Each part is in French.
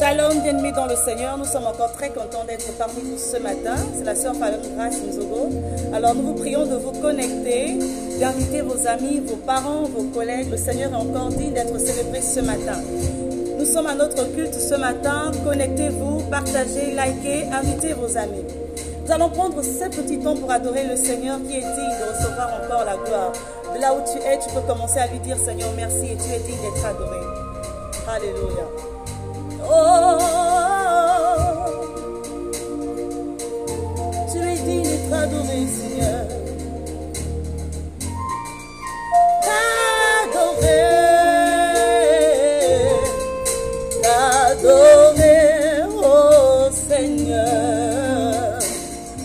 Shalom, bien-aimés dans le Seigneur. Nous sommes encore très contents d'être parmi vous ce matin. C'est la sœur Palom Grace Nzogo. Alors nous vous prions de vous connecter, d'inviter vos amis, vos parents, vos collègues. Le Seigneur est encore digne d'être célébré ce matin. Nous sommes à notre culte ce matin. Connectez-vous, partagez, likez, invitez vos amis. Nous allons prendre ces petits temps pour adorer le Seigneur qui est digne de recevoir encore la gloire. De là où tu es, tu peux commencer à lui dire Seigneur merci et tu es digne d'être adoré. Alléluia. Oh, tu es digne d'être adoré, Seigneur. Adorer, oh Seigneur.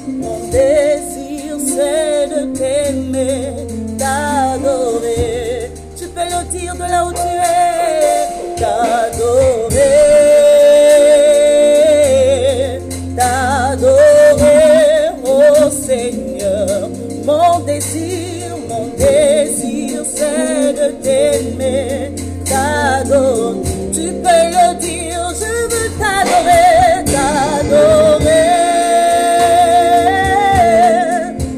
Mon désir c'est de t'aimer, d'adorer. Tu peux le dire de là où tu es, d'adorer. Seigneur, mon désir c'est de t'aimer, t'adorer. Tu peux le dire, je veux t'adorer, t'adorer,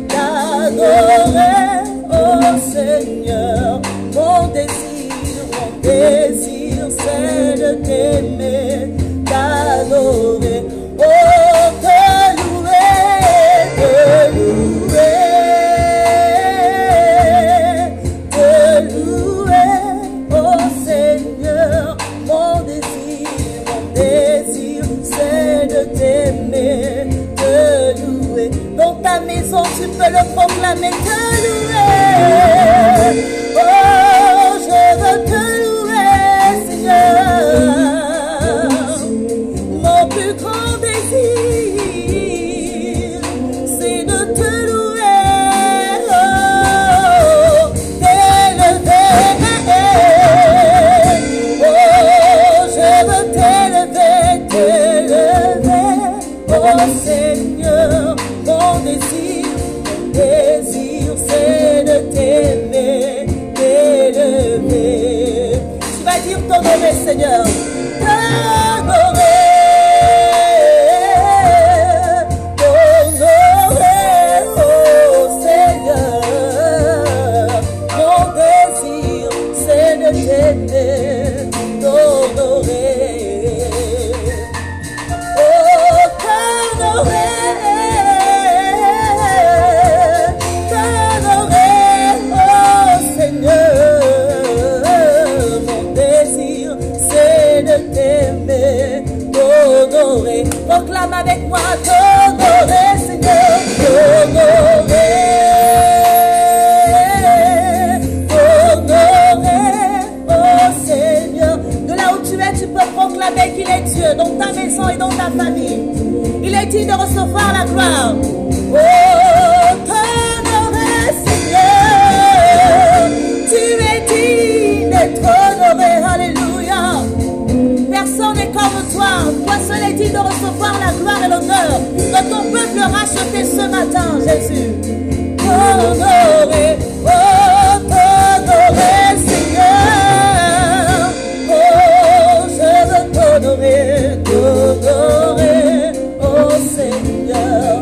t'adorer, oh Seigneur. Mon désir c'est de t'aimer, t'adorer. Oh, maison, tu peux le proclamer, te louer. Oh, je veux te louer, Seigneur. Mon plus grand désir, c'est de te louer. Oh, t'élever. Oh, je veux t'élever, t'élever. Oh, Seigneur. Mon désir, c'est de t'aimer, t'élever. Tu vas dire t'honorer, Seigneur. T'honorer, oh Seigneur. Mon désir, c'est de t'aimer, t'honorer. Oh, t'honorer. Proclame avec moi, t'honorer, Seigneur, t'honorer, oh Seigneur. De là où tu es, tu peux proclamer qu'il est Dieu dans ta maison et dans ta famille. Il est digne de recevoir la gloire. Oh, t'honorer, Seigneur, tu es digne d'être honoré, alléluia. Personne n'est comme toi. Toi seul est digne de recevoir la gloire et l'honneur de ton peuple racheté ce matin, Jésus. Honoré, oh, t'honorer, Seigneur. Oh, je veux t'honorer, t'honorer, oh Seigneur.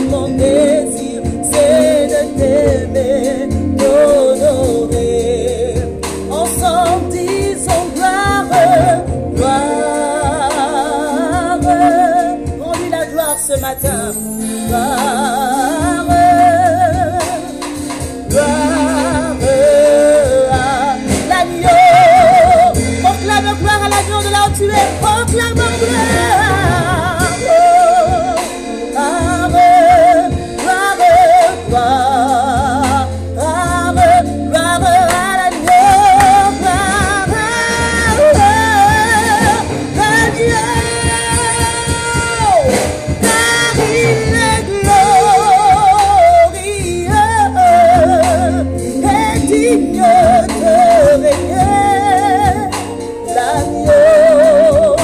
Mon désir, c'est de t'aimer, t'honorer. Ensemble, disons gloire. Rends-lui la gloire ce matin. Gloire à l'agneau. Proclame gloire à l'agneau de là où tu es. Proclame gloire. L'agneau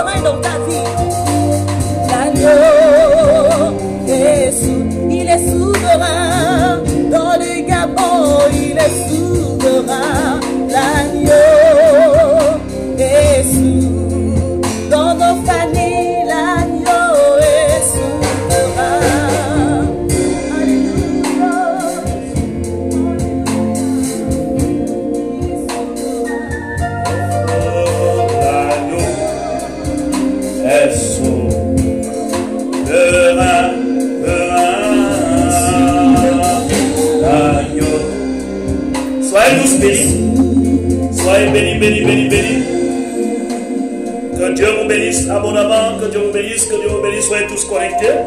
souverain dans ta vie. L'agneau, Jésus, il est souverain. Dans le Gabon, il est souverain. L'agneau, Jésus, dans nos familles, l'agneau est souverain. Alléluia. L'agneau est souverain. Soyez tous bénis. Soyez bénis, bénis, bénis, bénis. Que Dieu vous bénisse abondamment, que Dieu vous bénisse, que Dieu vous bénisse. Soyez tous connectés.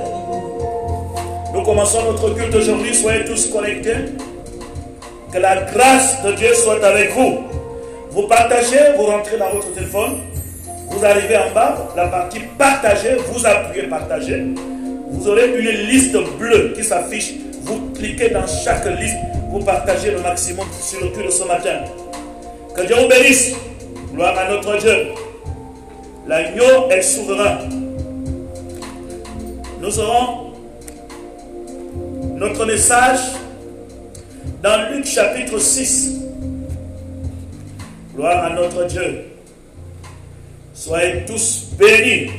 Nous commençons notre culte aujourd'hui. Soyez tous connectés. Que la grâce de Dieu soit avec vous. Vous partagez, vous rentrez dans votre téléphone. Vous arrivez en bas, la partie partager, vous appuyez partager. Vous aurez une liste bleue qui s'affiche. Vous cliquez dans chaque liste. Vous partagez le maximum sur le culte de ce matin. Que Dieu vous bénisse. Gloire à notre Dieu. L'agneau est souverain. Nous aurons notre message dans Luc chapitre 6. Gloire à notre Dieu. Soyez tous bénis.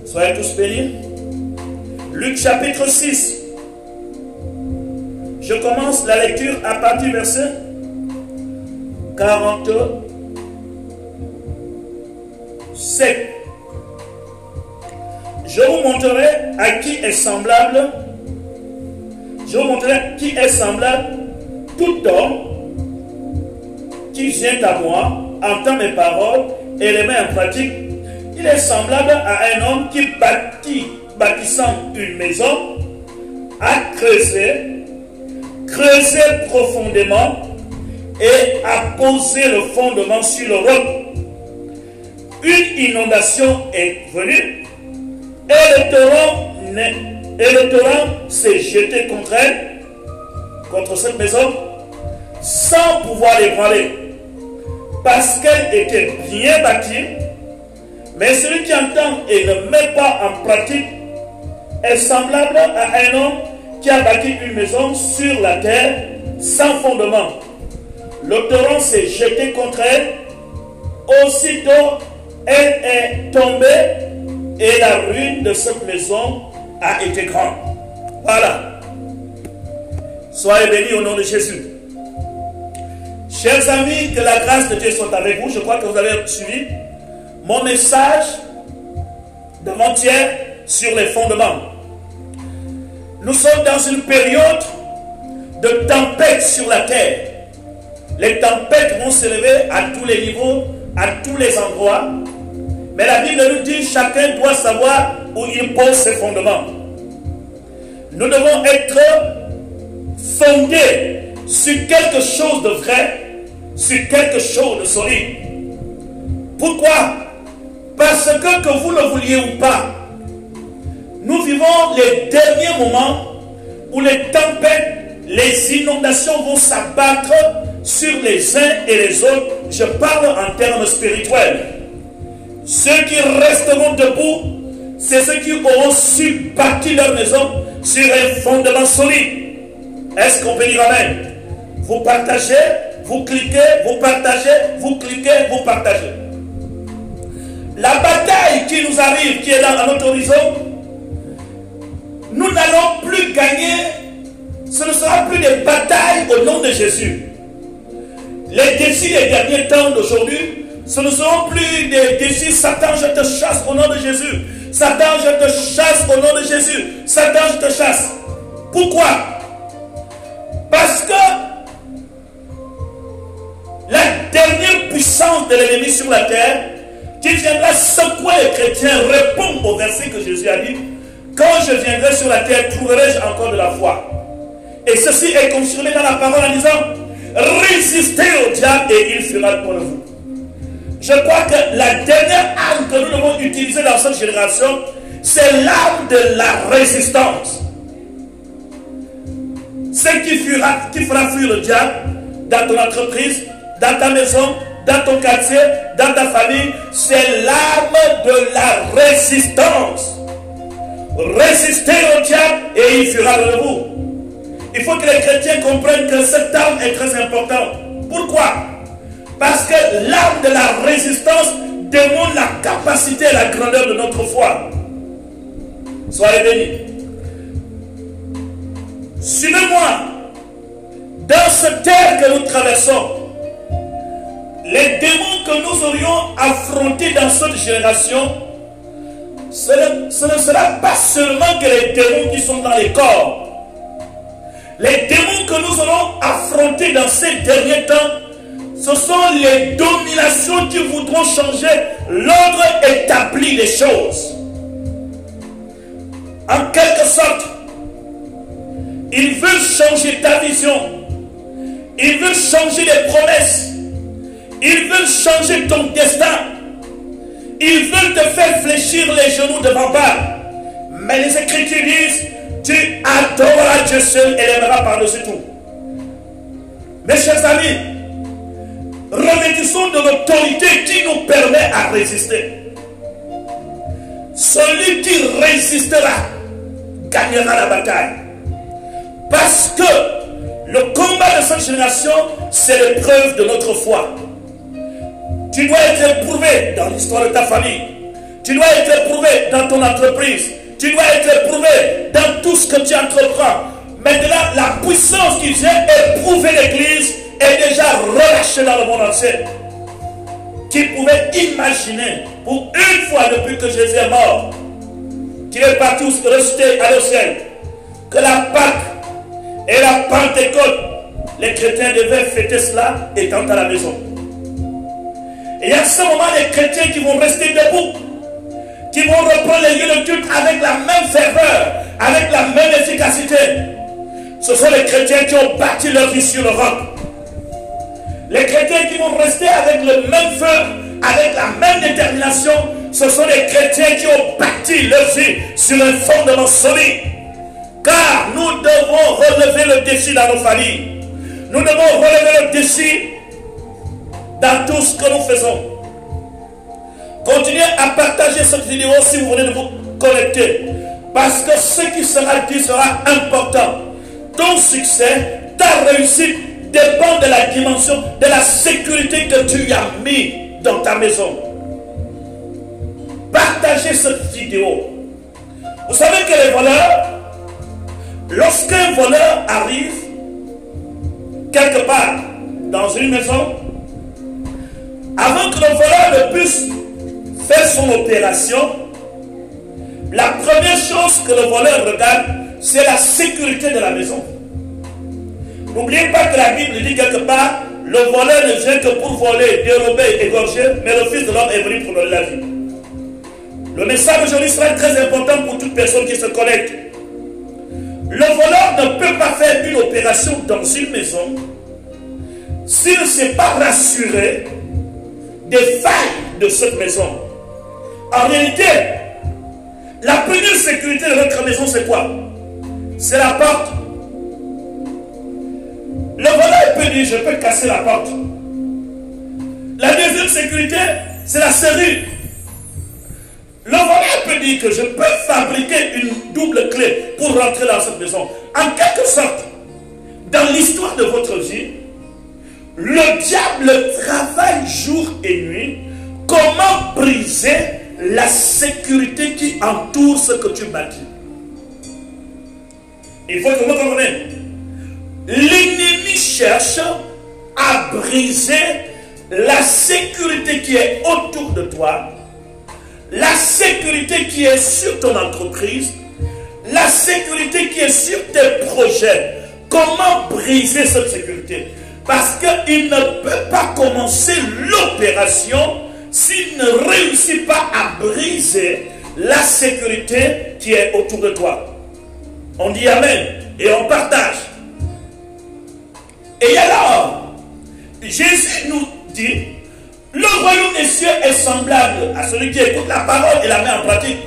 Soyez tous bénis. Luc chapitre 6. Je commence la lecture à partir du verset 47. Je vous montrerai à qui est semblable. Je vous montrerai qui est semblable tout homme qui vient à moi, entend mes paroles et les met en pratique. Il est semblable à un homme qui bâtissant une maison, a creusé profondément et a posé le fondement sur le roc. Une inondation est venue et le torrent s'est jeté contre elle, contre cette maison, sans pouvoir l'ébranler, parce qu'elle était bien bâtie. Mais celui qui entend et ne met pas en pratique est semblable à un homme qui a bâti une maison sur la terre sans fondement. Le torrent s'est jeté contre elle. Aussitôt, elle est tombée et la ruine de cette maison a été grande. Voilà. Soyez bénis au nom de Jésus. Chers amis, que la grâce de Dieu soit avec vous. Je crois que vous avez suivi mon message d'avant-hier sur les fondements. Nous sommes dans une période de tempête sur la terre. Les tempêtes vont s'élever à tous les niveaux, à tous les endroits. Mais la Bible nous dit que chacun doit savoir où il pose ses fondements. Nous devons être fondés sur quelque chose de vrai, sur quelque chose de solide. Pourquoi? Parce que vous le vouliez ou pas, nous vivons les derniers moments où les tempêtes, les inondations vont s'abattre sur les uns et les autres. Je parle en termes spirituels. Ceux qui resteront debout, c'est ceux qui auront su bâtir leur maison sur un fondement solide. Est-ce qu'on peut dire amen? Vous partagez, vous cliquez, vous partagez, vous cliquez, vous partagez. La bataille qui nous arrive, qui est là à notre horizon, nous n'allons plus gagner. Ce ne sera plus des batailles au nom de Jésus. Les défis des derniers temps d'aujourd'hui, ce ne seront plus des défis. Satan, je te chasse au nom de Jésus. Satan, je te chasse au nom de Jésus. Satan, je te chasse. Pourquoi? Parce que la dernière puissance de l'ennemi sur la terre, qui viendra secouer les chrétiens, répond au verset que Jésus a dit: quand je viendrai sur la terre, trouverai-je encore de la foi? Et ceci est confirmé dans la parole en disant: résistez au diable et il fera pour vous. Je crois que la dernière arme que nous devons utiliser dans cette génération, c'est l'arme de la résistance. Ce qui fera fuir le diable dans ton entreprise, dans ta maison, dans ton quartier, dans ta famille, c'est l'arme de la résistance. Résistez au diable et il fuira de vous. Il faut que les chrétiens comprennent que cette arme est très importante. Pourquoi? Parce que l'arme de la résistance démontre la capacité et la grandeur de notre foi. Soyez bénis. Suivez-moi. Dans cette terre que nous traversons, les démons que nous aurions affrontés dans cette génération, ce ne sera pas seulement que les démons qui sont dans les corps. Les démons que nous allons affronter dans ces derniers temps, ce sont les dominations qui voudront changer l'ordre établi des choses. En quelque sorte, ils veulent changer ta vision. Ils veulent changer les promesses. Ils veulent changer ton destin. Ils veulent te faire fléchir les genoux devant Baal. Mais les Écritures disent, tu adoreras Dieu seul et l'aimeras par-dessus tout. Mes chers amis, revêtissons de l'autorité qui nous permet à résister. Celui qui résistera gagnera la bataille. Parce que le combat de cette génération, c'est l'épreuve de notre foi. Tu dois être éprouvé dans l'histoire de ta famille. Tu dois être éprouvé dans ton entreprise. Tu dois être éprouvé dans tout ce que tu entreprends. Maintenant, la puissance qui vient éprouver l'Église est déjà relâchée dans le monde entier. Qui pouvait imaginer, pour une fois depuis que Jésus est mort, qu'il est parti ressuscité à le ciel, que la Pâque et la Pentecôte, les chrétiens devaient fêter cela étant à la maison. Et à ce moment, les chrétiens qui vont rester debout, qui vont reprendre les lieux de culte avec la même ferveur, avec la même efficacité, ce sont les chrétiens qui ont bâti leur vie sur le roc. Les chrétiens qui vont rester avec le même feu, avec la même détermination, ce sont les chrétiens qui ont bâti leur vie sur un fondement solide. Car nous devons relever le défi dans nos familles. Nous devons relever le défi dans tout ce que nous faisons. Continuez à partager cette vidéo si vous venez de vous connecter. Parce que ce qui sera dit sera important. Ton succès, ta réussite dépend de la dimension, de la sécurité que tu as mis dans ta maison. Partagez cette vidéo. Vous savez que les voleurs, lorsqu'un voleur arrive quelque part dans une maison, avant que le voleur ne puisse faire son opération, la première chose que le voleur regarde, c'est la sécurité de la maison. N'oubliez pas que la Bible dit quelque part, le voleur ne vient que pour voler, dérober, égorger, mais le Fils de l'homme est venu pour donner la vie. Le message d'aujourd'hui sera très important pour toute personne qui se connecte. Le voleur ne peut pas faire une opération dans une maison s'il ne s'est pas rassuré des failles de cette maison. En réalité, la première sécurité de notre maison, c'est quoi? C'est la porte. Le voleur peut dire, je peux casser la porte. La deuxième sécurité, c'est la serrure. Le voleur peut dire que je peux fabriquer une double clé pour rentrer dans cette maison. En quelque sorte, dans l'histoire de votre vie, le diable travaille jour et nuit. Comment briser la sécurité qui entoure ce que tu bâtis? Il faut que vous compreniez. L'ennemi cherche à briser la sécurité qui est autour de toi, la sécurité qui est sur ton entreprise, la sécurité qui est sur tes projets. Comment briser cette sécurité? Parce qu'il ne peut pas commencer l'opération s'il ne réussit pas à briser la sécurité qui est autour de toi. On dit Amen et on partage. Et alors, Jésus nous dit, le royaume des cieux est semblable à celui qui écoute la parole et la met en pratique,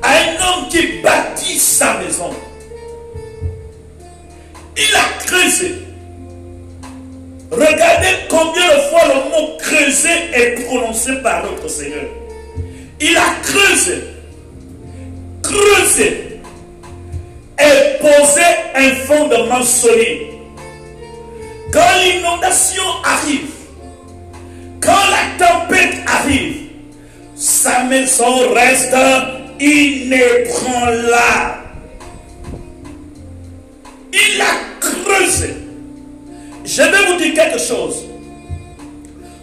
à un homme qui bâtit sa maison. Il a creusé. Regardez combien de fois le mot creuser est prononcé par notre Seigneur. Il a creusé, creusé et posé un fondement solide. Quand l'inondation arrive, quand la tempête arrive, sa maison reste inébranlable. Il a creusé. Je vais vous dire quelque chose.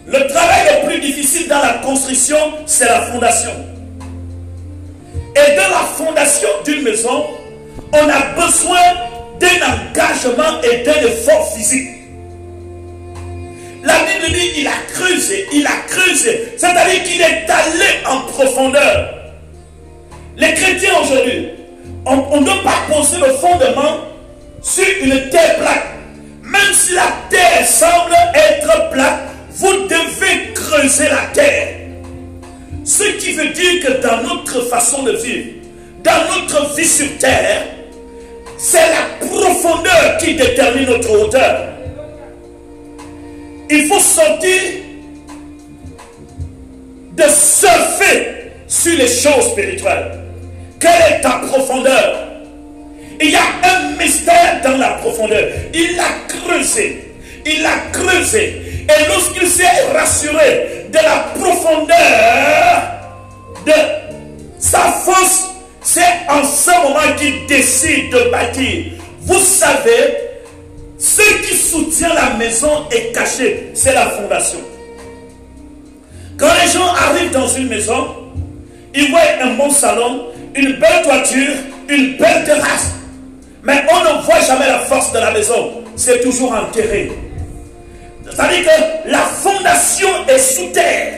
Le travail le plus difficile dans la construction, c'est la fondation. Et dans la fondation d'une maison, on a besoin d'un engagement et d'un effort physique. La Bible dit il a creusé, c'est-à-dire qu'il est allé en profondeur. Les chrétiens aujourd'hui, on ne doit pas poser le fondement sur une terre plate. Même si la terre semble être plate, vous devez creuser la terre. Ce qui veut dire que dans notre façon de vivre, dans notre vie sur terre, c'est la profondeur qui détermine notre hauteur. Il faut sortir de surfer sur les choses spirituelles. Quelle est ta profondeur? Il y a un mystère dans la profondeur. Il a creusé. Il a creusé. Et lorsqu'il s'est rassuré de la profondeur de sa fosse, c'est en ce moment qu'il décide de bâtir. Vous savez, ce qui soutient la maison est caché. C'est la fondation. Quand les gens arrivent dans une maison, ils voient un bon salon, une belle toiture, une belle terrasse. Mais on ne voit jamais la force de la maison. C'est toujours enterré. C'est-à-dire que la fondation est sous terre.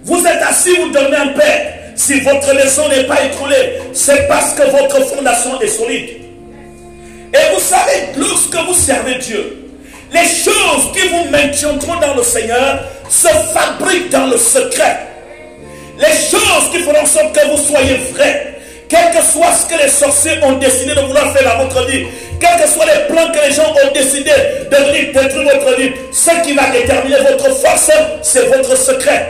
Vous êtes assis, vous dormez en paix. Si votre maison n'est pas écroulée, c'est parce que votre fondation est solide. Et vous savez, lorsque vous servez Dieu, les choses qui vous maintiendront dans le Seigneur se fabriquent dans le secret. Les choses qui feront en sorte que vous soyez vrais. Quel que soit ce que les sorciers ont décidé de vouloir faire dans votre vie, quels que soient les plans que les gens ont décidé de venir détruire votre vie, ce qui va déterminer votre force, c'est votre secret.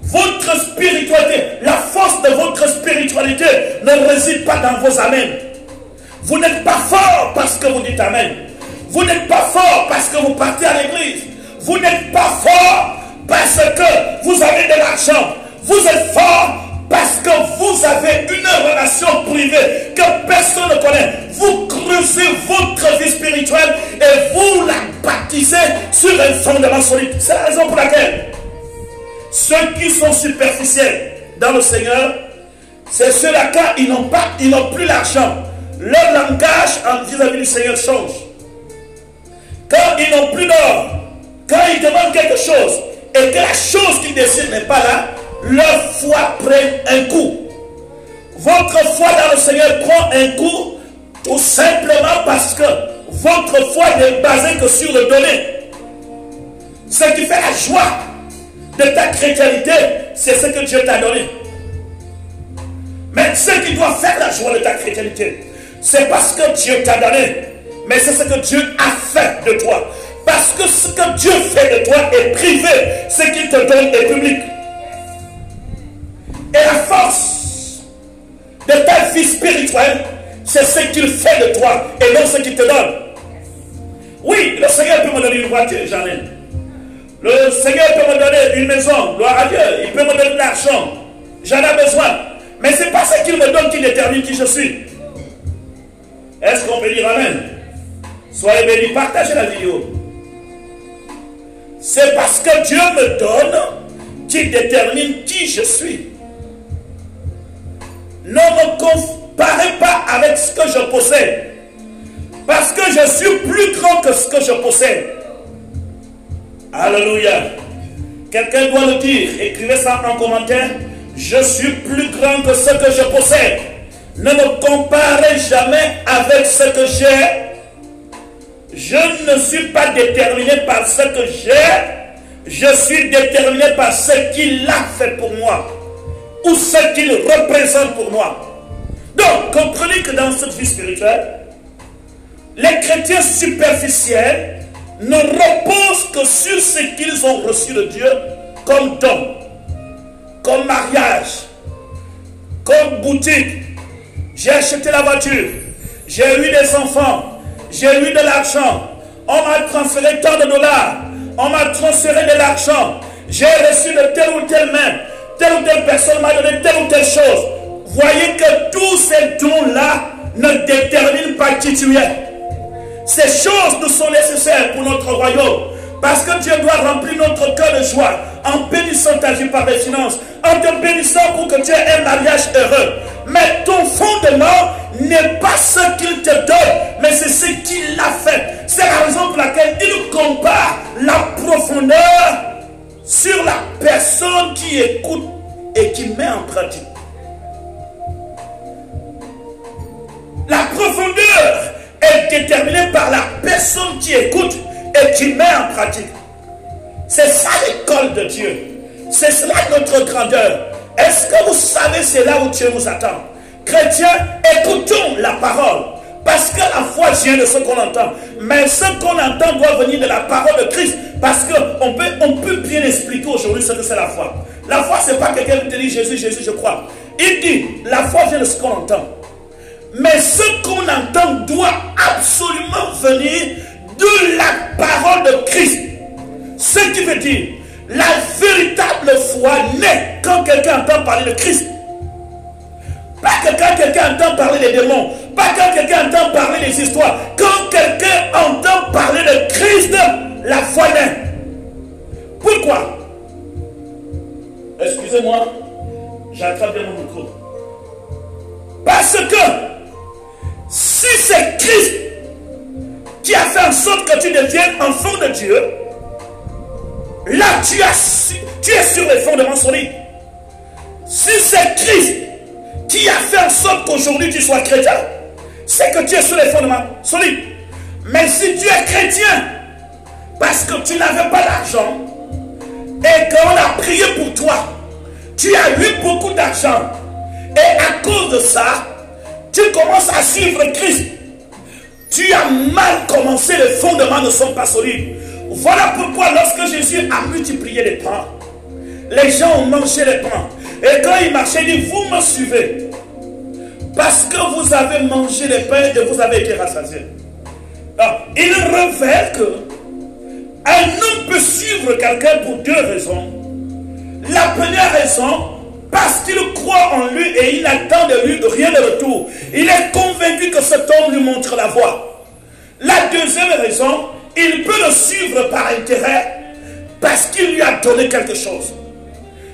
Votre spiritualité, la force de votre spiritualité ne réside pas dans vos amens. Vous n'êtes pas fort parce que vous dites amen. Vous n'êtes pas fort parce que vous partez à l'église. Vous n'êtes pas fort parce que vous avez de l'argent. Vous êtes fort parce que vous avez une relation privée que personne ne connaît. Vous creusez votre vie spirituelle et vous la baptisez sur un fondement solide. C'est la raison pour laquelle ceux qui sont superficiels dans le Seigneur, c'est ceux-là quand ils n'ont plus l'argent. Leur langage vis-à-vis du Seigneur change. Quand ils n'ont plus d'or, quand ils demandent quelque chose et que la chose qu'ils décident n'est pas là, leur foi prend un coup. Votre foi dans le Seigneur prend un coup tout simplement parce que votre foi n'est basée que sur le donné. Ce qui fait la joie de ta chrétienté, c'est ce que Dieu t'a donné. Mais ce qui doit faire la joie de ta chrétienté, c'est parce que Dieu t'a donné. Mais c'est ce que Dieu a fait de toi. Parce que ce que Dieu fait de toi est privé. Ce qu'il te donne est public. Et la force de ta vie spirituelle, c'est ce qu'il fait de toi et non ce qu'il te donne. Oui, le Seigneur peut me donner une voiture, j'en ai. Le Seigneur peut me donner une maison, gloire à Dieu. Il peut me donner de l'argent, j'en ai besoin. Mais ce n'est pas ce qu'il me donne qui détermine qui je suis. Est-ce qu'on peut dire amen? Soyez bénis, partagez la vidéo. C'est parce que Dieu me donne qu'il détermine qui je suis. Ne me comparez pas avec ce que je possède. Parce que je suis plus grand que ce que je possède. Alléluia. Quelqu'un doit le dire. Écrivez ça en commentaire. Je suis plus grand que ce que je possède. Ne me comparez jamais avec ce que j'ai. Je ne suis pas déterminé par ce que j'ai. Je suis déterminé par ce qu'il a fait pour moi. Ou ce qu'il représente pour moi. Donc, comprenez que dans cette vie spirituelle, les chrétiens superficiels ne reposent que sur ce qu'ils ont reçu de Dieu comme don, comme mariage, comme boutique. J'ai acheté la voiture, j'ai eu des enfants, j'ai eu de l'argent, on m'a transféré tant de dollars, on m'a transféré de l'argent, j'ai reçu de telle ou telle main, telle ou telle personne m'a donné telle ou telle chose. Voyez que tous ces dons-là ne déterminent pas qui tu es. Ces choses nous sont nécessaires pour notre royaume. Parce que Dieu doit remplir notre cœur de joie en bénissant ta vie par les finances, en te bénissant pour que tu aies un mariage heureux. Mais ton fondement n'est pas ce qu'il te donne, mais c'est ce qu'il a fait. C'est la raison pour laquelle il compare la profondeur sur la personne qui écoute et qui met en pratique. La profondeur est déterminée par la personne qui écoute et qui met en pratique. C'est ça l'école de Dieu. C'est cela notre grandeur. Est-ce que vous savez c'est là où Dieu nous attend? Chrétiens, écoutons la parole. Parce que la foi vient de ce qu'on entend. Mais ce qu'on entend doit venir de la parole de Christ. Parce qu'on peut bien expliquer aujourd'hui ce que c'est la foi. La foi, ce n'est pas quelqu'un qui te dit Jésus, Jésus, je crois. Il dit, la foi vient de ce qu'on entend. Mais ce qu'on entend doit absolument venir de la parole de Christ. Ce qui veut dire, la véritable foi naît quand quelqu'un entend parler de Christ. Pas que quand quelqu'un entend parler des démons, pas quand quelqu'un entend parler des histoires. Quand quelqu'un entend parler de Christ, la foi naît. Pourquoi? Excusez-moi, j'attrape bien mon micro. Parce que si c'est Christ qui a fait en sorte que tu deviennes enfant de Dieu, là tu es sur les fondements solides. Si c'est Christ qui a fait en sorte qu'aujourd'hui tu sois chrétien, c'est que tu es sur les fondements solides. Mais si tu es chrétien parce que tu n'avais pas d'argent et qu'on a prié pour toi, tu as eu beaucoup d'argent et à cause de ça, tu commences à suivre Christ. Tu as mal commencé, les fondements ne sont pas solides. Voilà pourquoi lorsque Jésus a multiplié les pains, les gens ont mangé les pains. Et quand il marchait, il dit, vous me suivez. Parce que vous avez mangé les pains et vous avez été rassasiés. Alors, il révèle que un homme peut suivre quelqu'un pour deux raisons. La première raison, parce qu'il croit en lui et il n'attend de lui rien de retour. Il est convaincu que cet homme lui montre la voie. La deuxième raison, il peut le suivre par intérêt parce qu'il lui a donné quelque chose.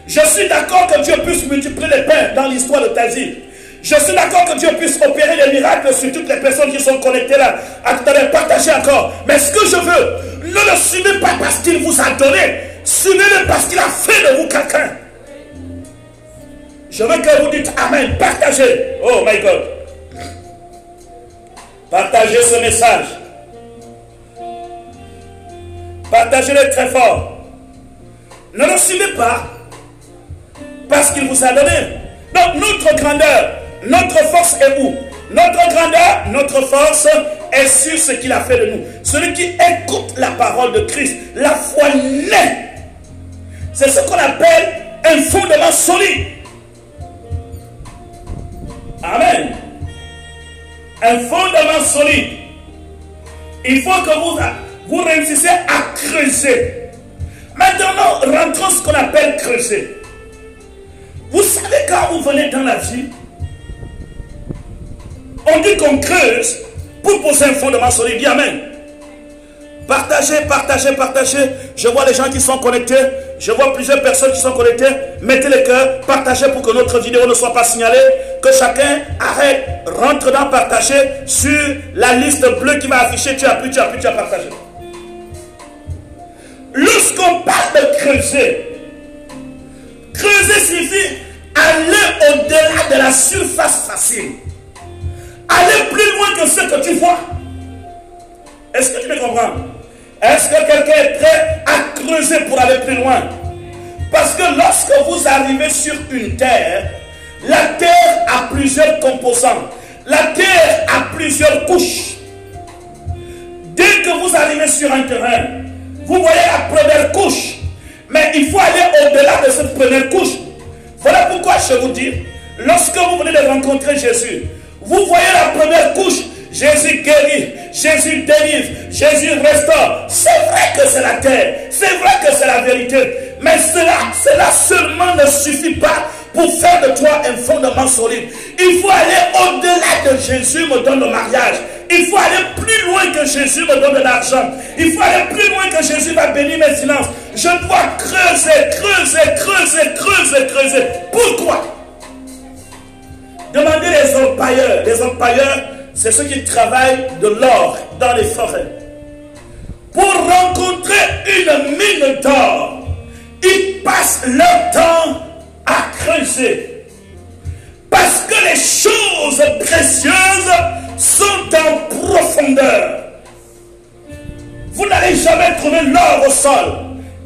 Je suis d'accord que Dieu puisse multiplier les pains dans l'histoire de ta vie. Je suis d'accord que Dieu puisse opérer des miracles sur toutes les personnes qui sont connectées là. À tout à l'heure, partagez encore. Mais ce que je veux, ne le suivez pas parce qu'il vous a donné. Suivez-le parce qu'il a fait de vous quelqu'un. Je veux que vous dites Amen. Partagez. Oh my God. Partagez ce message. Partagez-le très fort. Ne le suivez pas parce qu'il vous a donné. Donc notre grandeur, notre force est où? Notre grandeur, notre force est sur ce qu'il a fait de nous. Celui qui écoute la parole de Christ, la foi naît. C'est ce qu'on appelle un fondement solide. Amen. Un fondement solide. Il faut que vous réussissiez à creuser. Maintenant, rentrons ce qu'on appelle creuser. Vous savez, quand vous venez dans la vie, on dit qu'on creuse pour poser un fondement solide. Dis Amen. Partagez, partagez, partagez. Je vois les gens qui sont connectés. Je vois plusieurs personnes qui sont connectées. Mettez les cœurs, partagez pour que notre vidéo ne soit pas signalée. Que chacun arrête, rentre dans partager sur la liste bleue qui va afficher. Tu as pu, tu as pu, tu as partagé. Lorsqu'on parle de creuser, creuser signifie aller au-delà de la surface facile. Aller plus loin que ce que tu vois. Est-ce que tu me comprends? Est-ce que quelqu'un est prêt à creuser pour aller plus loin? Parce que lorsque vous arrivez sur une terre, la terre a plusieurs composants. La terre a plusieurs couches. Dès que vous arrivez sur un terrain, vous voyez la première couche. Mais il faut aller au-delà de cette première couche. Voilà pourquoi je vous dis, lorsque vous venez de rencontrer Jésus, vous voyez la première couche. Jésus guérit, Jésus délivre, Jésus restaure. C'est vrai que c'est la terre, c'est vrai que c'est la vérité. Mais cela seulement ne suffit pas pour faire de toi un fondement solide. Il faut aller au-delà de Jésus me donne le mariage. Il faut aller plus loin que Jésus me donne de l'argent. Il faut aller plus loin que Jésus va bénir mes finances. Je dois creuser. Pourquoi? Demandez les orpailleurs. Les orpailleurs, c'est ceux qui travaillent de l'or dans les forêts. Pour rencontrer une mine d'or, ils passent leur temps à creuser. Parce que les choses précieuses sont en profondeur. Vous n'allez jamais trouver l'or au sol.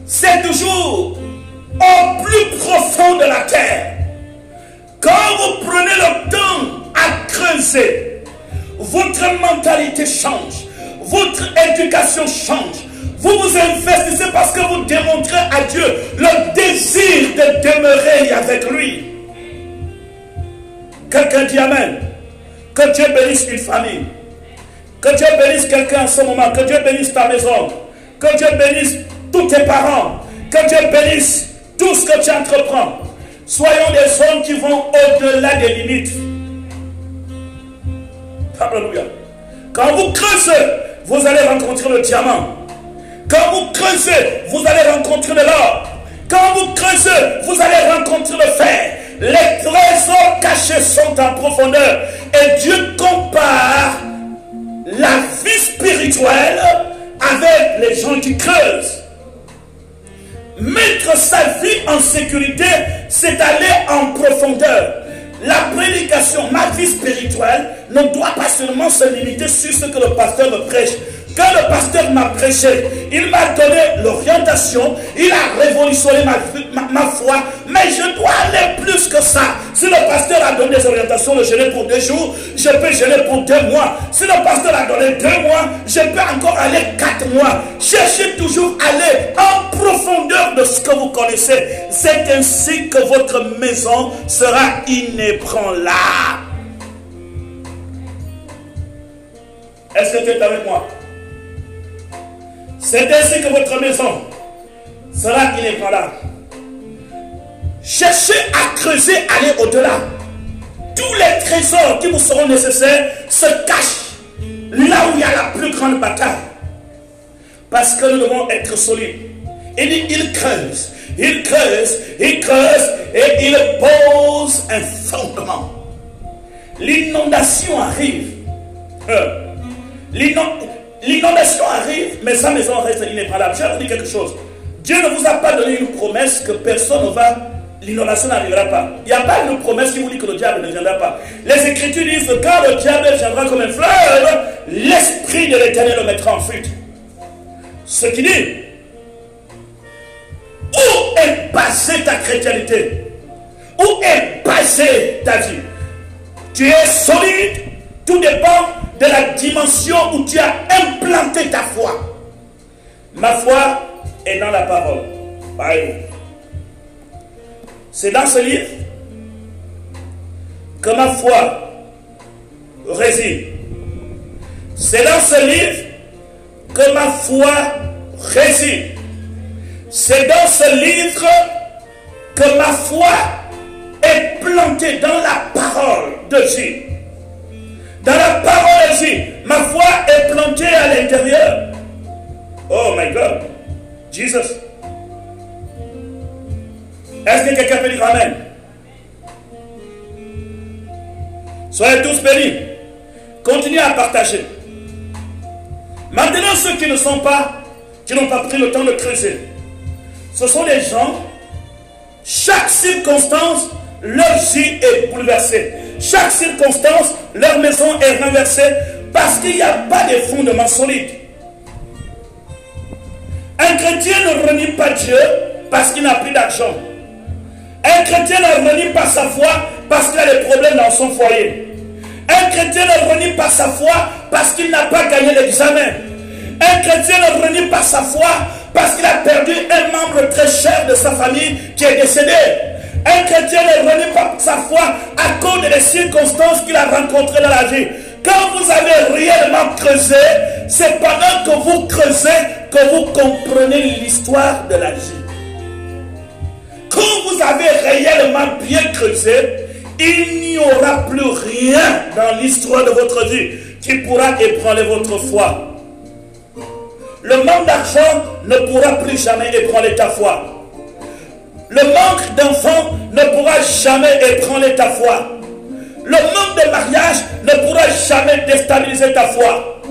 C'est toujours au plus profond de la terre. Quand vous prenez le temps à creuser, votre mentalité change, votre éducation change. Vous vous investissez parce que vous démontrez à Dieu le désir de demeurer avec lui. Quelqu'un dit Amen. Que Dieu bénisse une famille. Que Dieu bénisse quelqu'un en ce moment. Que Dieu bénisse ta maison. Que Dieu bénisse tous tes parents. Que Dieu bénisse tout ce que tu entreprends. Soyons des hommes qui vont au-delà des limites. Alléluia. Quand vous creusez, vous allez rencontrer le diamant. Quand vous creusez, vous allez rencontrer de l'or. Quand vous creusez, vous allez rencontrer le fer. Les trésors cachés sont en profondeur. Et Dieu compare la vie spirituelle avec les gens qui creusent. Mettre sa vie en sécurité, c'est aller en profondeur. La prédication, ma vie spirituelle, ne doit pas seulement se limiter sur ce que le pasteur me prêche. Quand le pasteur m'a prêché, il m'a donné l'orientation, il a révolutionné ma foi, mais je dois aller plus que ça. Si le pasteur a donné des orientations, le jeûner pour 2 jours, je peux jeûner pour 2 mois. Si le pasteur a donné 2 mois, je peux encore aller 4 mois. Cherchez toujours à aller en profondeur de ce que vous connaissez. C'est ainsi que votre maison sera inébranlable. Est-ce que tu es avec moi? C'est ainsi que votre maison sera inébranlable. Cherchez à creuser, aller au-delà. Tous les trésors qui vous seront nécessaires se cachent là où il y a la plus grande bataille. Parce que nous devons être solides. Il creuse, il creuse, il creuse et il pose un fondement. L'inondation arrive. L'inondation arrive, mais sa maison reste inébranlable. Je vais vous dire quelque chose. Dieu ne vous a pas donné une promesse que personne ne va... L'inondation n'arrivera pas. Il n'y a pas une promesse qui vous dit que le diable ne viendra pas. Les Écritures disent que quand le diable viendra comme un fleuve, l'Esprit de l'Éternel le mettra en fuite. Ce qui dit, où est basée ta chrétienté? Où est basée ta vie? Tu es solide, tout dépend de la dimension où tu as implanté ta foi. Ma foi est dans la parole. Bible. C'est dans ce livre que ma foi réside. C'est dans ce livre que ma foi réside. C'est dans ce livre que ma foi est plantée dans la parole de Dieu. Dans la parole de Dieu, ma foi est plantée à l'intérieur. Oh my God. Jesus. Est-ce que quelqu'un peut dire Amen? Soyez tous bénis. Continuez à partager. Maintenant, ceux qui ne sont pas, qui n'ont pas pris le temps de creuser, ce sont les gens, chaque circonstance, leur vie est bouleversée. Chaque circonstance, leur maison est renversée parce qu'il n'y a pas de fondement solide. Un chrétien ne renie pas Dieu parce qu'il n'a plus d'argent. Un chrétien ne renie pas sa foi parce qu'il a des problèmes dans son foyer. Un chrétien ne renie pas sa foi parce qu'il n'a pas gagné l'examen. Un chrétien ne renie pas sa foi parce qu'il a perdu un membre très cher de sa famille qui est décédé. Un chrétien ne renie pas sa foi à cause des circonstances qu'il a rencontrées dans la vie. Quand vous avez réellement creusé, c'est pendant que vous creusez que vous comprenez l'histoire de la vie. Quand vous avez réellement bien creusé, il n'y aura plus rien dans l'histoire de votre vie qui pourra ébranler votre foi. Le manque d'argent ne pourra plus jamais ébranler ta foi. Le manque d'enfants ne pourra jamais ébranler ta foi. Le manque de mariage ne pourra jamais déstabiliser ta foi.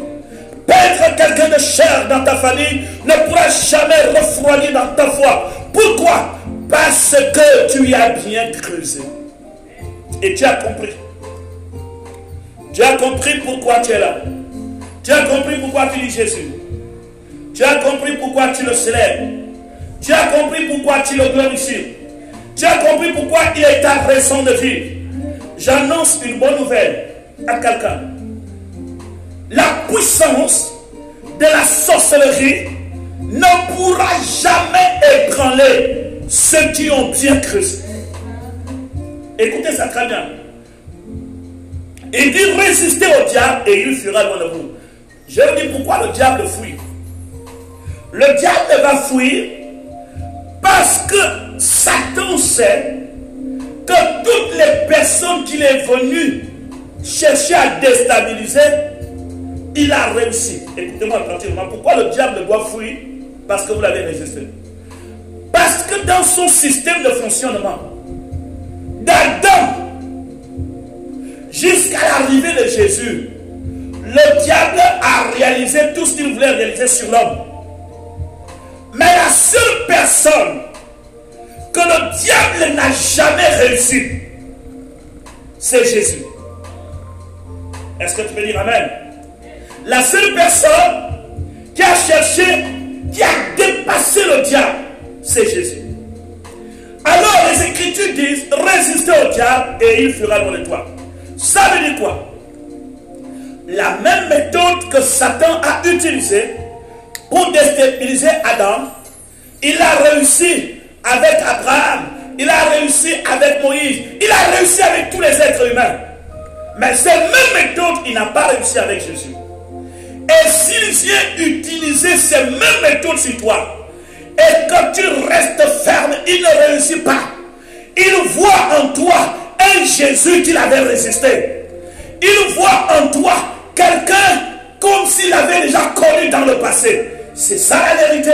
Perdre quelqu'un de cher dans ta famille ne pourra jamais refroidir dans ta foi. Pourquoi? Parce que tu y as bien creusé. Et tu as compris. Tu as compris pourquoi tu es là. Tu as compris pourquoi tu dis Jésus. Tu as compris pourquoi tu le célèbres. Tu as compris pourquoi tu le glorifies. Tu as compris pourquoi il est ta raison de vivre. J'annonce une bonne nouvelle à quelqu'un. La puissance de la sorcellerie ne pourra jamais ébranler ceux qui ont bien creusé. Écoutez ça très bien. Il dit résistez au diable et il fuira loin de vous. Je vous dis pourquoi le diable fuit. Le diable va fuir parce que Satan sait que toutes les personnes qu'il est venu chercher à déstabiliser, il a réussi. Écoutez-moi attentivement. Pourquoi le diable doit fuir? Parce que vous l'avez résisté. Parce que dans son système de fonctionnement, d'Adam jusqu'à l'arrivée de Jésus, le diable a réalisé tout ce qu'il voulait réaliser sur l'homme. Mais la seule personne que le diable n'a jamais réussi, c'est Jésus. Est-ce que tu peux dire Amen? La seule personne qui a cherché, qui a dépassé le diable, c'est Jésus. Alors les Écritures disent, résistez au diable et il fera loin de toi. Ça veut dire quoi? La même méthode que Satan a utilisée pour déstabiliser Adam, il a réussi avec Abraham, il a réussi avec Moïse, il a réussi avec tous les êtres humains. Mais cette même méthode, il n'a pas réussi avec Jésus. Et s'il vient utiliser ces mêmes méthodes sur toi, et que tu restes ferme, il ne réussit pas. Il voit en toi un Jésus qu'il avait résisté. Il voit en toi quelqu'un comme s'il avait déjà connu dans le passé. C'est ça la vérité.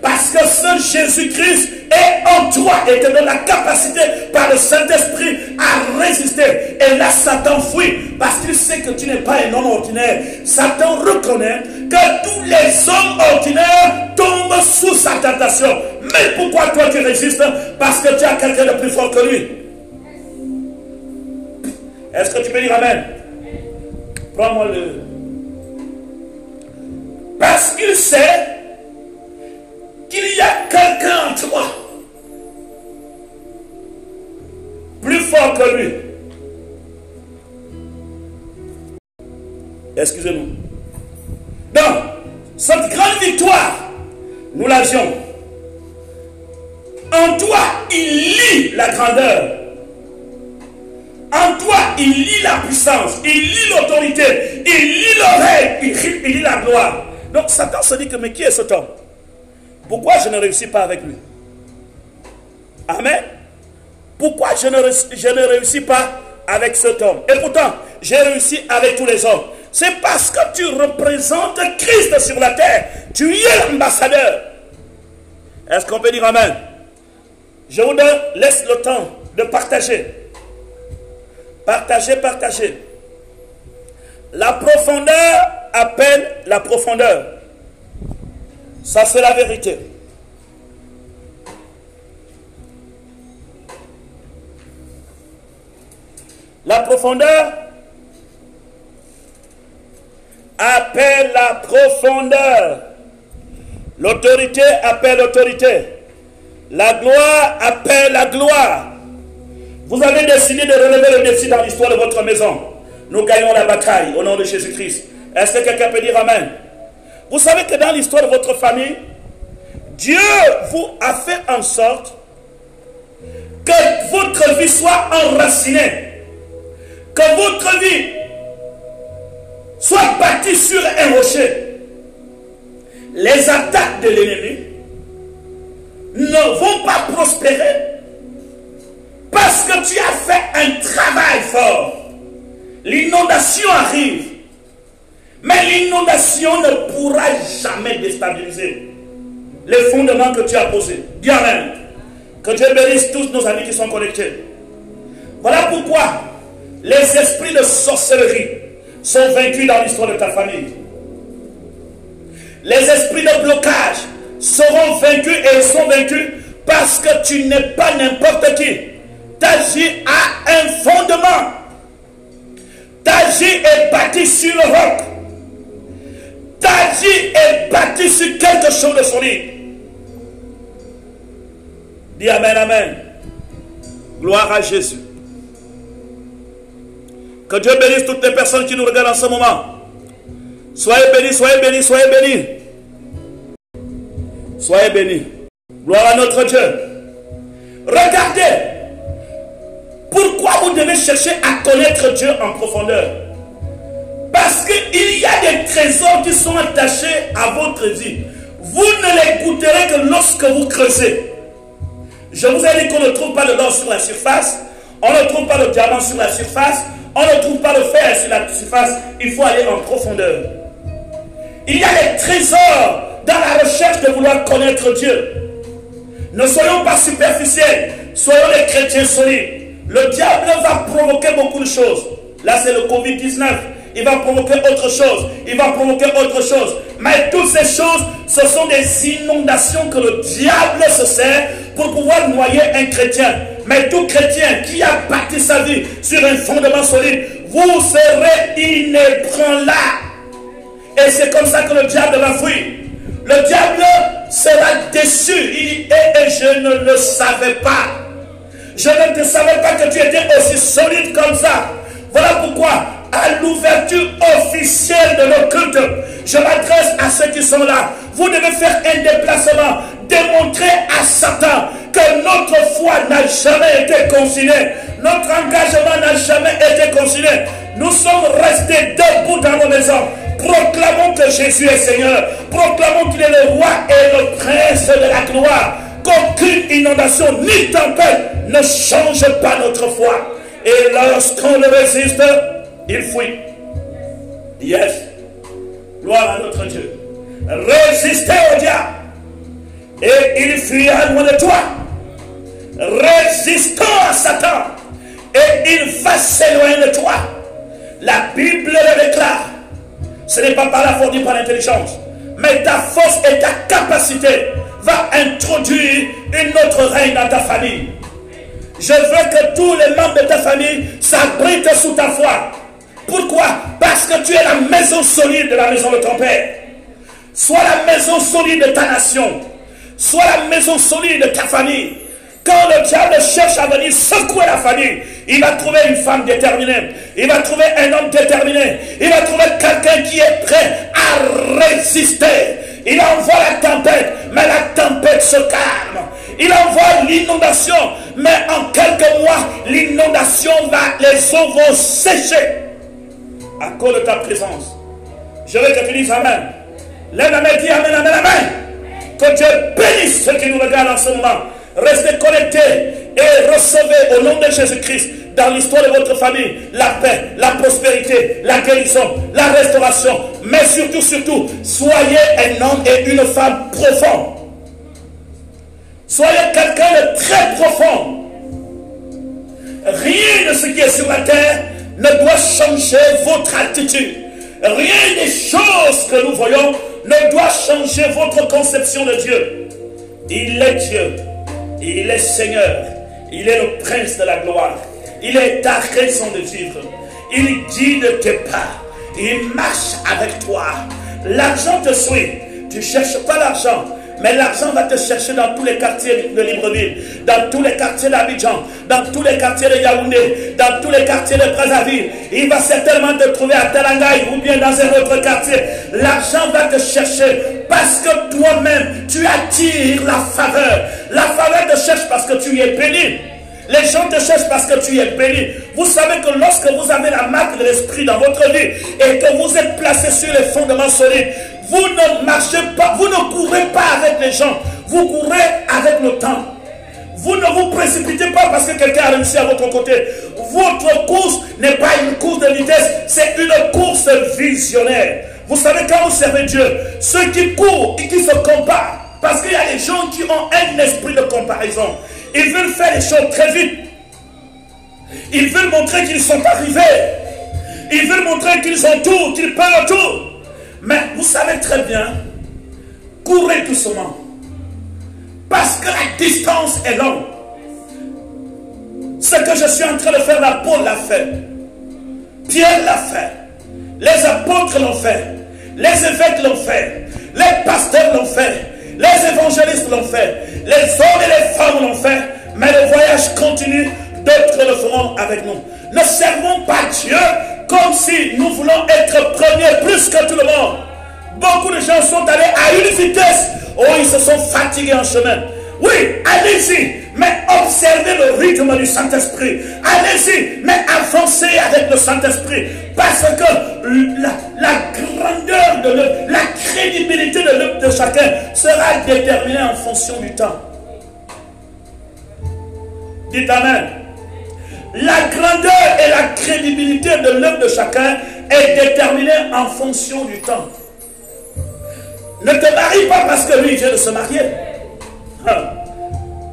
Parce que ce Jésus-Christ est en toi et te donne la capacité par le Saint-Esprit à résister. Et là, Satan fuit parce qu'il sait que tu n'es pas un homme ordinaire. Satan reconnaît que tous les hommes ordinaires tombent sous sa tentation. Mais pourquoi toi tu résistes? Parce que tu as quelqu'un de plus fort que lui. Est-ce que tu peux dire Amen? Prends-moi le... Parce qu'il sait qu'il y a quelqu'un en toi plus fort que lui. Excusez-nous. Donc, cette grande victoire, nous l'avions. En toi, il lit la grandeur. En toi, il lit la puissance, il lit l'autorité, il lit l'oreille, il lit la gloire. Donc Satan se dit que mais qui est cet homme? Pourquoi je ne réussis pas avec lui? Amen. Pourquoi je ne réussis pas avec cet homme? Et pourtant, j'ai réussi avec tous les hommes. C'est parce que tu représentes Christ sur la terre. Tu es l'ambassadeur. Est-ce qu'on peut dire Amen? Je vous laisse le temps de partager. Partagez. La profondeur appelle la profondeur. Ça, c'est la vérité. La profondeur appelle la profondeur. L'autorité appelle l'autorité. La gloire appelle la gloire. Vous avez décidé de relever le défi dans l'histoire de votre maison. Nous gagnons la bataille au nom de Jésus-Christ. Est-ce que quelqu'un peut dire Amen? Vous savez que dans l'histoire de votre famille, Dieu vous a fait en sorte que votre vie soit enracinée, que votre vie soit bâtie sur un rocher. Les attaques de l'ennemi ne vont pas prospérer parce que tu as fait un travail fort. L'inondation arrive, mais l'inondation ne pourra jamais déstabiliser les fondements que tu as posés. Dis Amen. Que Dieu bénisse tous nos amis qui sont connectés. Voilà pourquoi les esprits de sorcellerie sont vaincus dans l'histoire de ta famille. Les esprits de blocage seront vaincus et ils sont vaincus parce que tu n'es pas n'importe qui. Ta vie a un fondement. Ta vie est bâtie sur le roc. Ta vie est bâtie sur quelque chose de solide. Dis Amen, Amen. Gloire à Jésus. Que Dieu bénisse toutes les personnes qui nous regardent en ce moment. Soyez bénis, soyez bénis, soyez bénis. Soyez bénis. Gloire à notre Dieu. Regardez. Pourquoi vous devez chercher à connaître Dieu en profondeur? Parce qu'il y a des trésors qui sont attachés à votre vie. Vous ne les goûterez que lorsque vous creusez. Je vous ai dit qu'on ne trouve pas de l'or sur la surface. On ne trouve pas de diamant sur la surface. On ne trouve pas de fer sur la surface. Il faut aller en profondeur. Il y a des trésors dans la recherche de vouloir connaître Dieu. Ne soyons pas superficiels. Soyons des chrétiens solides. Le diable va provoquer beaucoup de choses. Là, c'est le Covid-19. Il va provoquer autre chose. Il va provoquer autre chose. Mais toutes ces choses, ce sont des inondations que le diable se sert pour pouvoir noyer un chrétien. Mais tout chrétien qui a bâti sa vie sur un fondement solide, vous serez inébranlable. Et c'est comme ça que le diable va fuir. Le diable sera déçu. Il dit, et je ne le savais pas. Je ne te savais pas que tu étais aussi solide comme ça. Voilà pourquoi, à l'ouverture officielle de nos cultes, je m'adresse à ceux qui sont là. Vous devez faire un déplacement, démontrer à Satan que notre foi n'a jamais été consignée. Notre engagement n'a jamais été consigné. Nous sommes restés debout dans nos maisons. Proclamons que Jésus est Seigneur. Proclamons qu'il est le roi et le prince de la gloire. Qu'aucune inondation ni tempête ne change pas notre foi. Et lorsqu'on le résiste, il fuit. Yes. Gloire à notre Dieu. Résistez au diable et il fuira loin de toi. Résistons à Satan et il va s'éloigner de toi. La Bible le déclare. Ce n'est pas par la force ni par l'intelligence, mais ta force et ta capacité va introduire une autre règne dans ta famille. Je veux que tous les membres de ta famille s'abritent sous ta foi. Pourquoi? Parce que tu es la maison solide de la maison de ton Père. Sois la maison solide de ta nation. Sois la maison solide de ta famille. Quand le diable cherche à venir secouer la famille, il va trouver une femme déterminée. Il va trouver un homme déterminé. Il va trouver quelqu'un qui est prêt à résister. Il envoie la tempête, mais la tempête se calme. Il envoie l'inondation, mais en quelques mois, l'inondation les eaux vont sécher. À cause de ta présence. Je veux que tu dises Amen. Lève la main, dis Amen, Amen, Amen. Que Dieu bénisse ceux qui nous regardent en ce moment. Restez connectés et recevez au nom de Jésus-Christ dans l'histoire de votre famille la paix, la prospérité, la guérison, la restauration. Mais surtout, soyez un homme et une femme profonds. Soyez quelqu'un de très profond. Rien de ce qui est sur la terre ne doit changer votre attitude. Rien des choses que nous voyons ne doit changer votre conception de Dieu. Il est Dieu. Il est Seigneur. Il est le prince de la gloire. Il est ta raison de vivre. Il guide tes pas. Il marche avec toi. L'argent te suit. Tu ne cherches pas l'argent. Mais l'argent va te chercher dans tous les quartiers de Libreville, dans tous les quartiers d'Abidjan, dans tous les quartiers de Yaoundé, dans tous les quartiers de Brazzaville. Il va certainement te trouver à Talangaï ou bien dans un autre quartier. L'argent va te chercher parce que toi-même, tu attires la faveur. La faveur te cherche parce que tu y es béni. Les gens te cherchent parce que tu es béni. Vous savez que lorsque vous avez la marque de l'esprit dans votre vie et que vous êtes placé sur les fondements solides, vous ne marchez pas, vous ne courez pas avec les gens, vous courez avec le temps. Vous ne vous précipitez pas parce que quelqu'un a réussi à votre côté. Votre course n'est pas une course de vitesse, c'est une course visionnaire. Vous savez, quand vous servez Dieu, ceux qui courent et qui se comparent, parce qu'il y a des gens qui ont un esprit de comparaison. Ils veulent faire les choses très vite. Ils veulent montrer qu'ils sont arrivés. Ils veulent montrer qu'ils ont tout, qu'ils peuvent tout. Mais vous savez très bien, courez doucement. Parce que la distance est longue. Ce que je suis en train de faire, la Paul l'a fait. Pierre l'a fait. Les apôtres l'ont fait. Les évêques l'ont fait. Les pasteurs l'ont fait. Les évangélistes l'ont fait. Les hommes et les femmes l'ont fait. Mais le voyage continue. D'autres le feront avec nous. Ne servons pas Dieu comme si nous voulons être premiers plus que tout le monde. Beaucoup de gens sont allés à une vitesse. Oh, ils se sont fatigués en chemin. Oui, allez-y, mais observez le rythme du Saint-Esprit. Allez-y, mais avancez avec le Saint-Esprit. Parce que la grandeur de l'œuvre, la crédibilité de l'œuvre de chacun sera déterminée en fonction du temps. Dites Amen. La grandeur et la crédibilité de l'œuvre de chacun est déterminée en fonction du temps. Ne te marie pas parce que lui vient de se marier.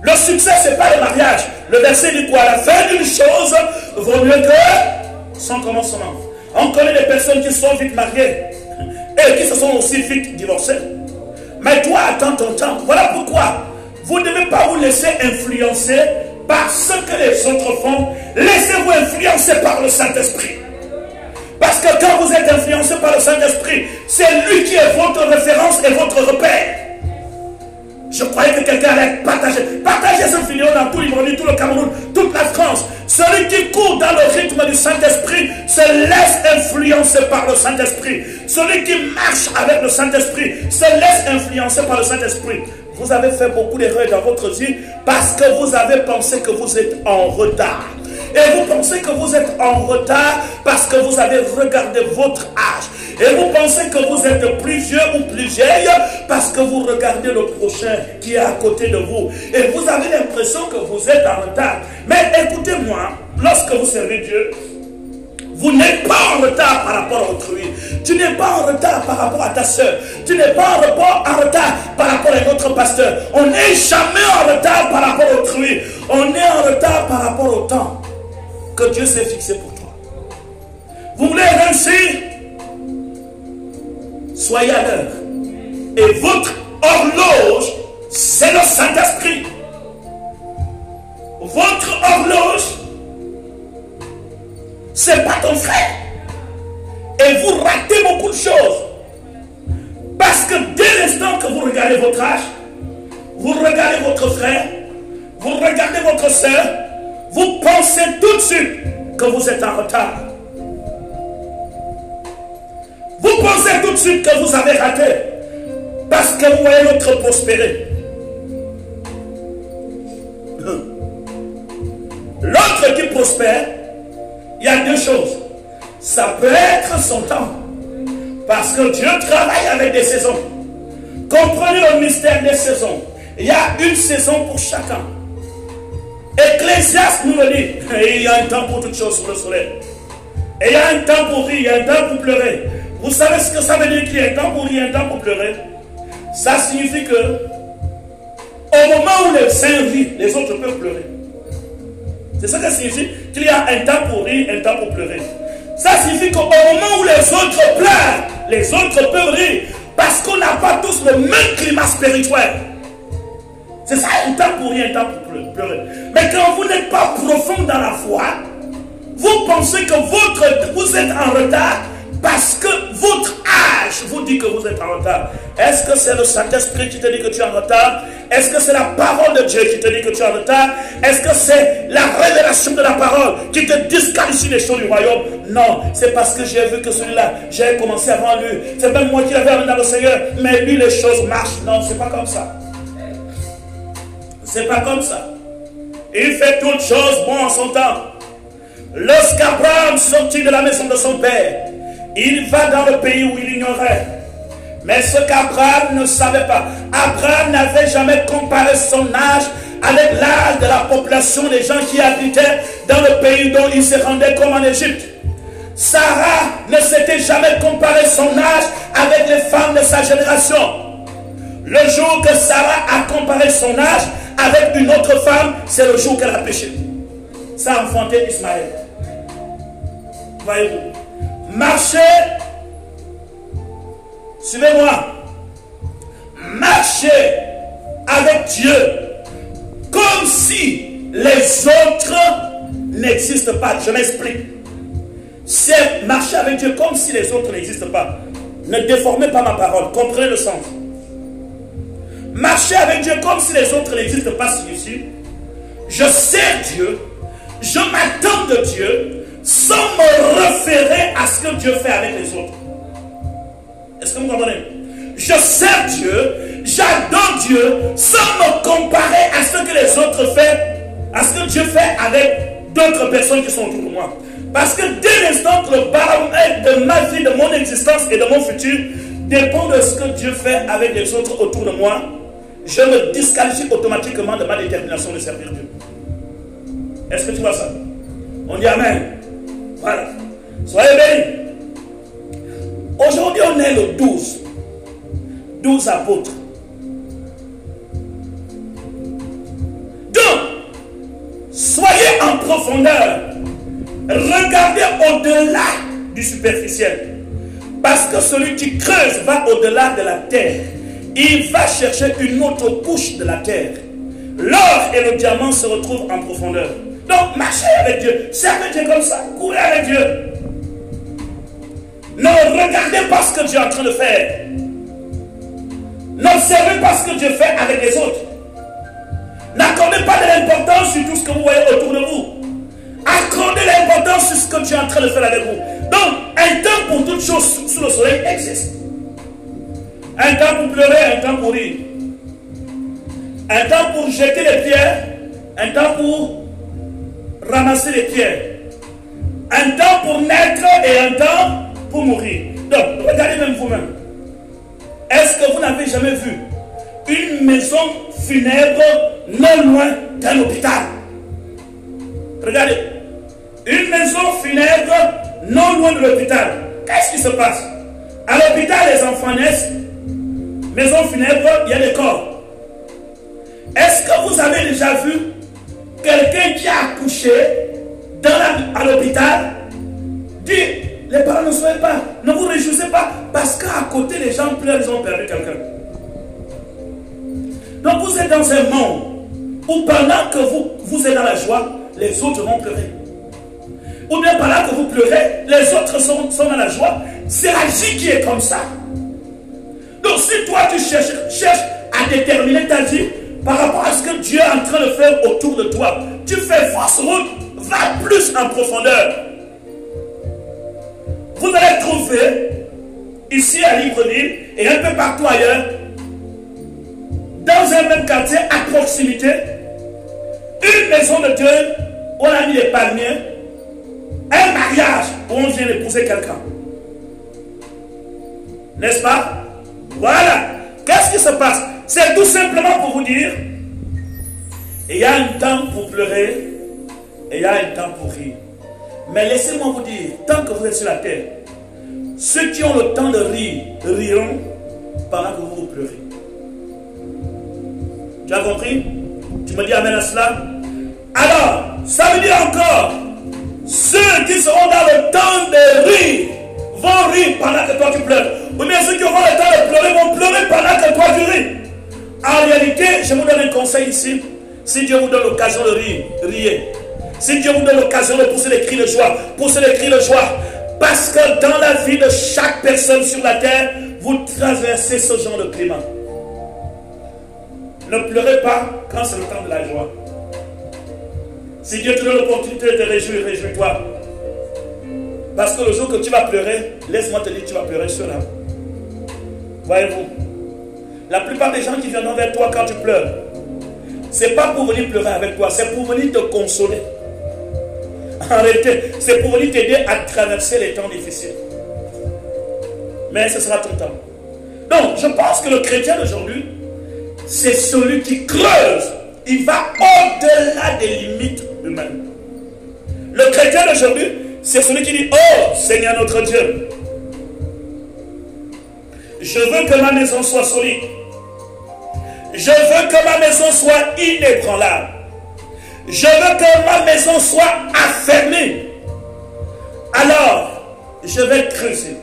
Le succès, ce n'est pas le mariage. Le verset dit quoi? La fin d'une chose vaut mieux que son commencement. On connaît des personnes qui sont vite mariées et qui se sont aussi vite divorcées. Mais toi, attends ton temps. Voilà pourquoi vous ne devez pas vous laisser influencer par ce que les autres font. Laissez-vous influencer par le Saint-Esprit. Parce que quand vous êtes influencé par le Saint-Esprit, c'est lui qui est votre référence et votre repère. Je croyais que quelqu'un allait partager cette vidéo dans tout l'Ivoire, tout le Cameroun, toute la France. Celui qui court dans le rythme du Saint-Esprit se laisse influencer par le Saint-Esprit. Celui qui marche avec le Saint-Esprit se laisse influencer par le Saint-Esprit. Vous avez fait beaucoup d'erreurs dans votre vie parce que vous avez pensé que vous êtes en retard. Et vous pensez que vous êtes en retard parce que vous avez regardé votre âge. Et vous pensez que vous êtes plus vieux ou plus vieille parce que vous regardez le prochain qui est à côté de vous. Et vous avez l'impression que vous êtes en retard. Mais écoutez-moi, lorsque vous servez Dieu, vous n'êtes pas en retard par rapport à autrui. Tu n'es pas en retard par rapport à ta soeur. Tu n'es pas en retard par rapport à notre pasteur. On n'est jamais en retard par rapport à autrui. On est en retard par rapport au temps que Dieu s'est fixé pour toi. Vous voulez réussir? Soyez à l'heure. Et votre horloge, c'est le Saint-Esprit. Votre horloge, c'est pas ton frère. Et vous ratez beaucoup de choses. Parce que dès l'instant que vous regardez votre âge, vous regardez votre frère, vous regardez votre soeur, vous pensez tout de suite que vous êtes en retard. Vous pensez tout de suite que vous avez raté. Parce que vous voyez l'autre prospérer. L'autre qui prospère, il y a deux choses. Ça peut être son temps. Parce que Dieu travaille avec des saisons. Comprenez le mystère des saisons. Il y a une saison pour chacun. Ecclésiaste nous le dit. Il y a un temps pour toutes choses sur le soleil. Et il y a un temps pour rire, il y a un temps pour pleurer. Vous savez ce que ça veut dire qu'il y a un temps pour rire, un temps pour pleurer? Ça signifie que au moment où les saints rient, les autres peuvent pleurer. C'est ça que ça signifie qu'il y a un temps pour rire, un temps pour pleurer. Ça signifie qu'au moment où les autres pleurent, les autres peuvent rire. Parce qu'on n'a pas tous le même climat spirituel. C'est ça, un temps pour rire, un temps pour pleurer. Mais quand vous n'êtes pas profond dans la foi, vous pensez que vous êtes en retard parce que votre âge vous dit que vous êtes en retard? Est-ce que c'est le Saint-Esprit qui te dit que tu es en retard? Est-ce que c'est la parole de Dieu qui te dit que tu es en retard? Est-ce que c'est la révélation de la parole qui te disqualifie des choses du royaume? Non, c'est parce que j'ai vu que celui-là, j'ai commencé avant lui. C'est même moi qui l'avais amené dans le Seigneur, mais lui les choses marchent. Non, c'est pas comme ça. C'est pas comme ça. Il fait toutes choses bon en son temps. Lorsqu'Abraham sortit de la maison de son père, il va dans le pays où il ignorait. Mais ce qu'Abraham ne savait pas, Abraham n'avait jamais comparé son âge avec l'âge de la population des gens qui habitaient dans le pays dont il se rendait comme en Égypte. Sarah ne s'était jamais comparé son âge avec les femmes de sa génération. Le jour que Sarah a comparé son âge avec une autre femme, c'est le jour qu'elle a péché. Ça a enfanté Ismaël. Voyez-vous, marchez, suivez-moi, marchez avec Dieu comme si les autres n'existent pas. Je m'explique. C'est marcher avec Dieu comme si les autres n'existent pas. Ne déformez pas ma parole, comprenez le sens. Marcher avec Dieu comme si les autres n'existent pas signifie je sers Dieu, je m'attends de Dieu sans me référer à ce que Dieu fait avec les autres. Est-ce que vous comprenez? Je sers Dieu, j'adore Dieu sans me comparer à ce que les autres font, à ce que Dieu fait avec d'autres personnes qui sont autour de moi. Parce que dès l'instant que le baromètre de ma vie, de mon existence et de mon futur dépend de ce que Dieu fait avec les autres autour de moi, je me disqualifie automatiquement de ma détermination de servir Dieu. Est-ce que tu vois ça? On dit Amen. Voilà. Soyez bénis. Aujourd'hui, on est le 12. 12 apôtres. Donc, soyez en profondeur. Regardez au-delà du superficiel. Parce que celui qui creuse va au-delà de la terre. Il va chercher une autre couche de la terre. L'or et le diamant se retrouvent en profondeur. Donc, marchez avec Dieu. Servez Dieu comme ça. Courez avec Dieu. Ne regardez pas ce que Dieu est en train de faire. N'observez pas ce que Dieu fait avec les autres. N'accordez pas de l'importance sur tout ce que vous voyez autour de vous. Accordez l'importance sur ce que Dieu est en train de faire avec vous. Donc, un temps pour toutes choses sous le soleil existe. Un temps pour pleurer, un temps pour rire. Un temps pour jeter les pierres, un temps pour ramasser les pierres. Un temps pour naître et un temps pour mourir. Donc, regardez même vous-même. Est-ce que vous n'avez jamais vu une maison funèbre non loin d'un hôpital? Regardez. Une maison funèbre non loin de l'hôpital. Qu'est-ce qui se passe? À l'hôpital, les enfants naissent. Maison funèbre, il y a des corps. Est-ce que vous avez déjà vu quelqu'un qui a accouché à l'hôpital? Dit, les parents ne soyez pas, ne vous réjouissez pas, parce qu'à côté, les gens pleurent, ils ont perdu quelqu'un. Donc vous êtes dans un monde où pendant que vous êtes dans la joie, les autres vont pleurer. Ou bien pendant que vous pleurez, les autres sont dans la joie. C'est la vie qui est comme ça. Donc si toi tu cherches à déterminer ta vie par rapport à ce que Dieu est en train de faire autour de toi, tu fais fausse route, va plus en profondeur. Vous allez trouver ici à Libreville et un peu partout ailleurs, dans un même quartier à proximité, une maison de Dieu où on a mis les palmiers, un mariage où on vient d'épouser quelqu'un. N'est-ce pas? Voilà. Qu'est-ce qui se passe? C'est tout simplement pour vous dire, il y a un temps pour pleurer et il y a un temps pour rire. Mais laissez-moi vous dire, tant que vous êtes sur la terre, ceux qui ont le temps de rire, riront pendant que vous pleurez. Tu as compris? Tu me dis amen à cela? Alors, ça veut dire encore, ceux qui seront dans le temps de rire vont rire pendant que toi tu pleures. Ou bien ceux qui auront le temps de pleurer vont pleurer pendant que toi tu ris. En réalité, je vous donne un conseil ici. Si Dieu vous donne l'occasion de rire, riez. Si Dieu vous donne l'occasion de pousser des cris de joie, poussez les cris de joie. Parce que dans la vie de chaque personne sur la terre, vous traversez ce genre de climat. Ne pleurez pas quand c'est le temps de la joie. Si Dieu te donne l'opportunité de te réjouir, réjouis-toi. Parce que le jour que tu vas pleurer, laisse-moi te dire, tu vas pleurer seul. Voyez-vous, la plupart des gens qui viennent vers toi quand tu pleures, c'est pas pour venir pleurer avec toi, c'est pour venir te consoler. En réalité, c'est pour venir t'aider à traverser les temps difficiles. Mais ce sera ton temps. Donc, je pense que le chrétien d'aujourd'hui, c'est celui qui creuse. Il va au-delà des limites humaines. Le chrétien d'aujourd'hui, c'est celui qui dit, oh Seigneur notre Dieu, je veux que ma maison soit solide. Je veux que ma maison soit inébranlable. Je veux que ma maison soit affermie. Alors, je vais creuser.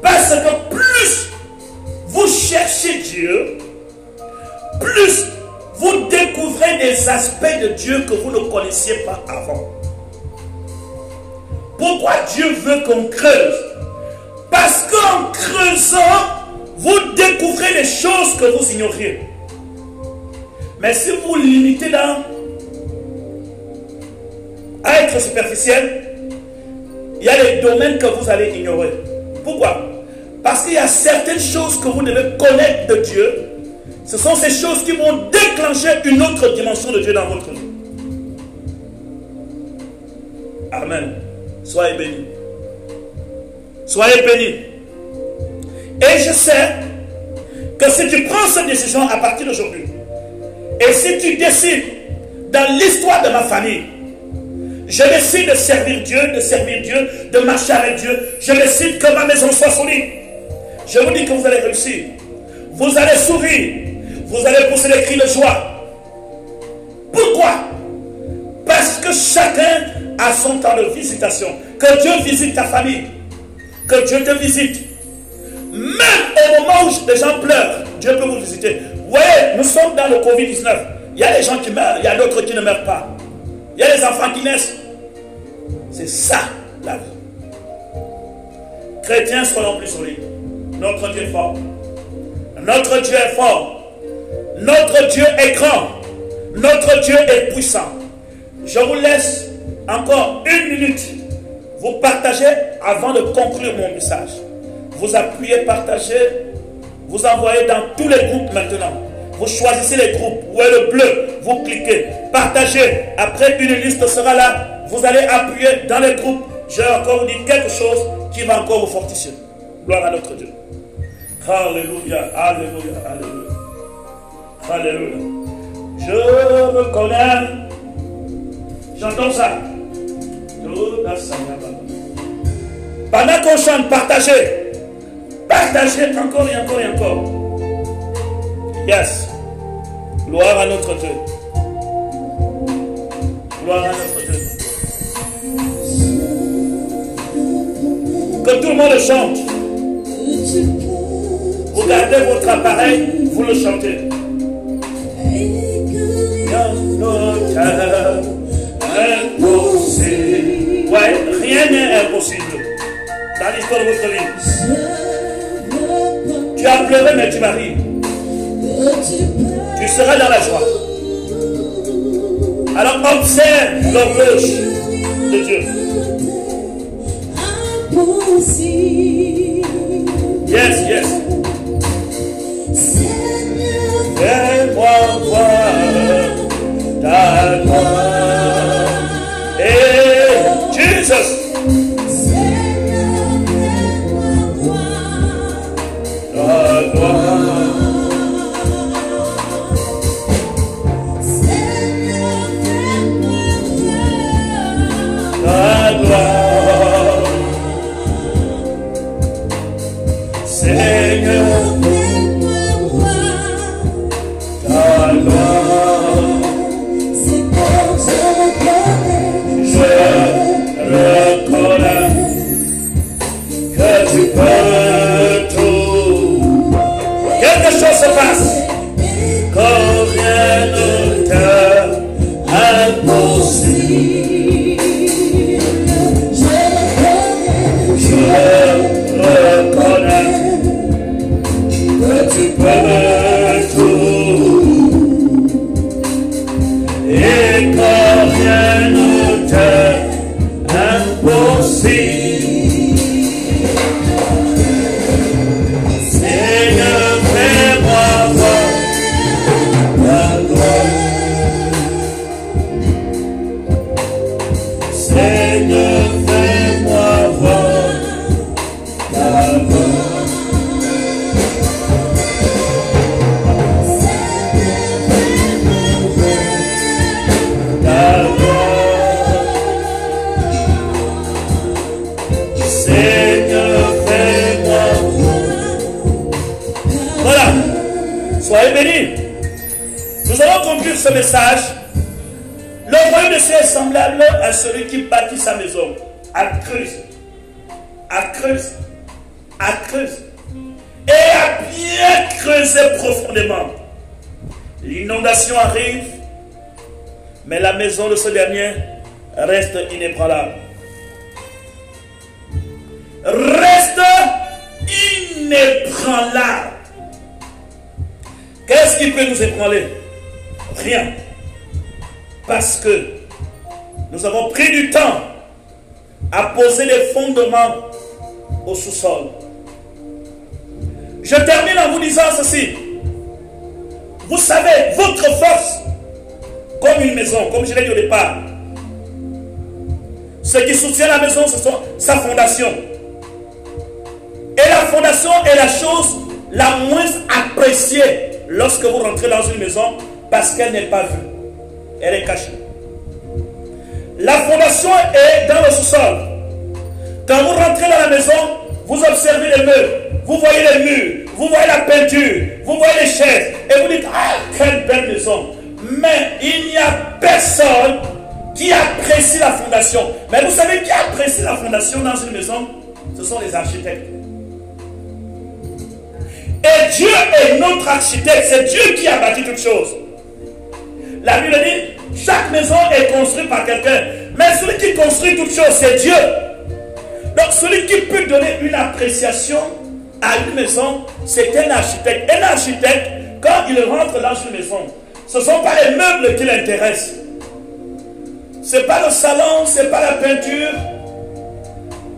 Parce que plus vous cherchez Dieu, plus vous découvrez des aspects de Dieu que vous ne connaissiez pas avant. Pourquoi Dieu veut qu'on creuse? Parce qu'en creusant, vous découvrez des choses que vous ignoriez. Mais si vous vous limitez à être superficiel, il y a des domaines que vous allez ignorer. Pourquoi? Parce qu'il y a certaines choses que vous devez connaître de Dieu. Ce sont ces choses qui vont déclencher une autre dimension de Dieu dans votre vie. Amen. Soyez bénis. Soyez bénis. Et je sais que si tu prends cette décision à partir d'aujourd'hui, et si tu décides dans l'histoire de ma famille, je décide de servir Dieu, de marcher avec Dieu, je décide que ma maison soit solide, je vous dis que vous allez réussir. Vous allez sourire. Vous allez pousser des cris de joie. Pourquoi? Parce que chacun a son temps de visitation. Que Dieu visite ta famille. Que Dieu te visite. Même au moment où les gens pleurent, Dieu peut vous visiter. Vous voyez, nous sommes dans le Covid-19. Il y a des gens qui meurent, il y a d'autres qui ne meurent pas. Il y a des enfants qui naissent. C'est ça la vie. Chrétiens, soyons plus solides. Notre Dieu est fort. Notre Dieu est fort. Notre Dieu est grand. Notre Dieu est puissant. Je vous laisse encore 1 minute. Vous partagez avant de conclure mon message. Vous appuyez, partagez. Vous envoyez dans tous les groupes maintenant. Vous choisissez les groupes. Où est le bleu? Vous cliquez. Partagez. Après, une liste sera là. Vous allez appuyer dans les groupes. Je vais encore vous dire quelque chose qui va encore vous fortifier. Gloire à notre Dieu. Alléluia, alléluia, alléluia. Alléluia. Je reconnais. J'entends ça. Pendant qu'on chante, partagez. Partagez encore et encore et encore. Yes. Gloire à notre Dieu. Gloire à notre Dieu. Que tout le monde chante. Vous gardez votre appareil, vous le chantez. Impossible. Ouais, rien n'est impossible dans l'histoire de votre vie. Tu as pleuré, mais tu vas rire. Tu seras dans la joie. Alors observe l'horloge de Dieu. Yes, yes. Fais-moi voir ta gloire. Et Jesus. Ta gloire. Ta gloire. Seigneur. Se passe quand rien ne t'est impossible. et quand rien ne t'est impossible. Seigneur, fais-moi voir ta gloire. Seigneur, fais-moi voir ta gloire. Ta gloire. Seigneur, fais-moi voir. Voilà. Soyez bénis. Nous allons conclure ce message. Le royaume de Dieu est semblable à celui qui bâtit sa maison, à creuse, à creuse, à creuse, et à bien creuser profondément. L'inondation arrive, mais la maison de ce dernier reste inébranlable. Reste inébranlable. Qu'est-ce qui peut nous ébranler? Rien. Parce que nous avons pris du temps à poser les fondements au sous-sol. Je termine en vous disant ceci. Vous savez, votre force, comme une maison, comme je l'ai dit au départ, ce qui soutient la maison, ce sont sa fondation. Et la fondation est la chose la moins appréciée lorsque vous rentrez dans une maison parce qu'elle n'est pas vue. Elle est cachée. La fondation est dans le sous-sol. Quand vous rentrez dans la maison, vous observez les meubles, vous voyez les murs, vous voyez la peinture, vous voyez les chaises, et vous dites, ah, quelle belle maison. Mais il n'y a personne qui apprécie la fondation. Mais vous savez qui apprécie la fondation dans une maison? Ce sont les architectes. Et Dieu est notre architecte, c'est Dieu qui a bâti toutes choses. La Bible dit, chaque maison est construite par quelqu'un. Mais celui qui construit toutes choses, c'est Dieu. Donc celui qui peut donner une appréciation à une maison, c'est un architecte. Un architecte, quand il rentre dans une maison, ce ne sont pas les meubles qui l'intéressent. Ce n'est pas le salon, ce n'est pas la peinture.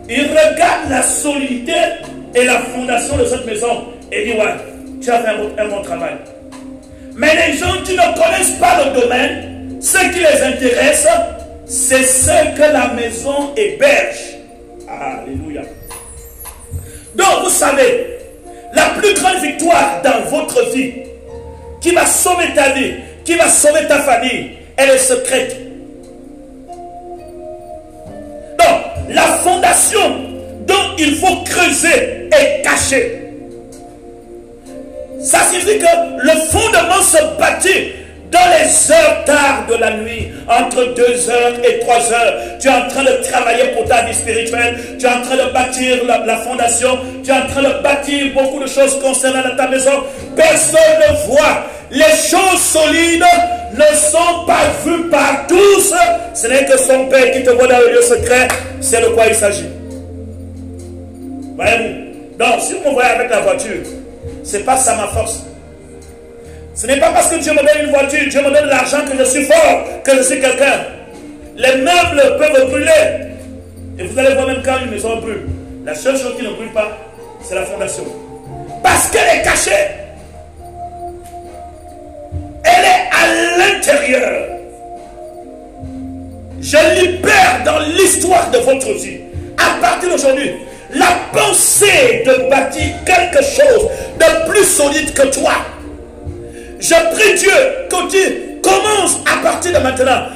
Il regarde la solidité et la fondation de cette maison et dit, ouais, tu as fait un bon travail. Mais les gens qui ne connaissent pas le domaine, ce qui les intéresse, c'est ce que la maison héberge. Alléluia. Donc vous savez, la plus grande victoire dans votre vie, qui va sauver ta vie, qui va sauver ta famille, elle est secrète. Donc, la fondation dont il faut creuser est cachée. Ça signifie que le fondement se bâtit dans les heures tard de la nuit, entre 2h et 3h. Tu es en train de travailler pour ta vie spirituelle, tu es en train de bâtir la fondation, tu es en train de bâtir beaucoup de choses concernant ta maison. Personne ne voit. Les choses solides ne sont pas vues par tous. Ce n'est que son Père qui te voit dans le lieu secret. C'est de quoi il s'agit. Voyez-vous? Donc, si vous me voyez avec la voiture, ce n'est pas ça ma force. Ce n'est pas parce que Dieu me donne une voiture, Dieu me donne de l'argent que je suis fort, que je suis quelqu'un. Les meubles peuvent brûler. Et vous allez voir même quand une maison brûle. La seule chose qui ne brûle pas, c'est la fondation. Parce qu'elle est cachée. Elle est à l'intérieur. Je libère dans l'histoire de votre vie, à partir d'aujourd'hui, la pensée de bâtir quelque chose de plus solide que toi. Je prie Dieu que tu commences à partir de maintenant,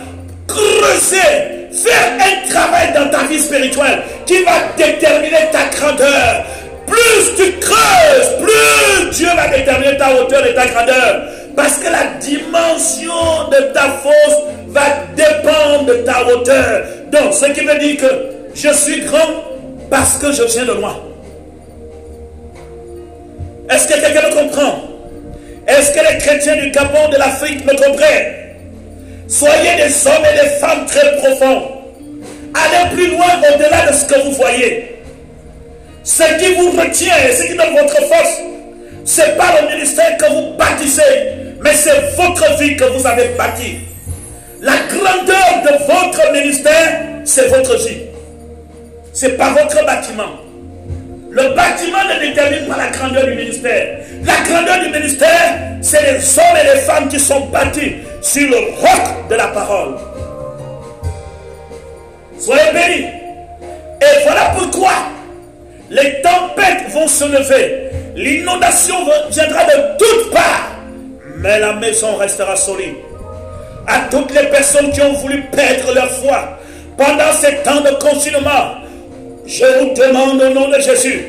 creuser, faire un travail dans ta vie spirituelle qui va déterminer ta grandeur. Plus tu creuses, plus Dieu va déterminer ta hauteur et ta grandeur. Parce que la dimension de ta force va dépendre de ta hauteur. Donc, ce qui veut dire que je suis grand parce que je viens de loin. Est-ce que quelqu'un me comprend? Est-ce que les chrétiens du Gabon, de l'Afrique me comprennent? Soyez des hommes et des femmes très profonds. Allez plus loin au-delà de ce que vous voyez. Ce qui vous retient et ce qui donne votre force, ce n'est pas le ministère que vous bâtissez, mais c'est votre vie que vous avez bâtie. La que votre ministère, c'est votre vie. C'est pas votre bâtiment. Le bâtiment ne détermine pas la grandeur du ministère. La grandeur du ministère, c'est les hommes et les femmes qui sont bâtis sur le roc de la parole. Soyez bénis. Et voilà pourquoi les tempêtes vont se lever. L'inondation viendra de toutes parts. Mais la maison restera solide. À toutes les personnes qui ont voulu perdre leur foi pendant ces temps de confinement, je vous demande au nom de Jésus,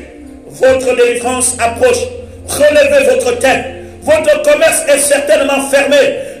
votre délivrance approche. Relevez votre tête. Votre commerce est certainement fermé.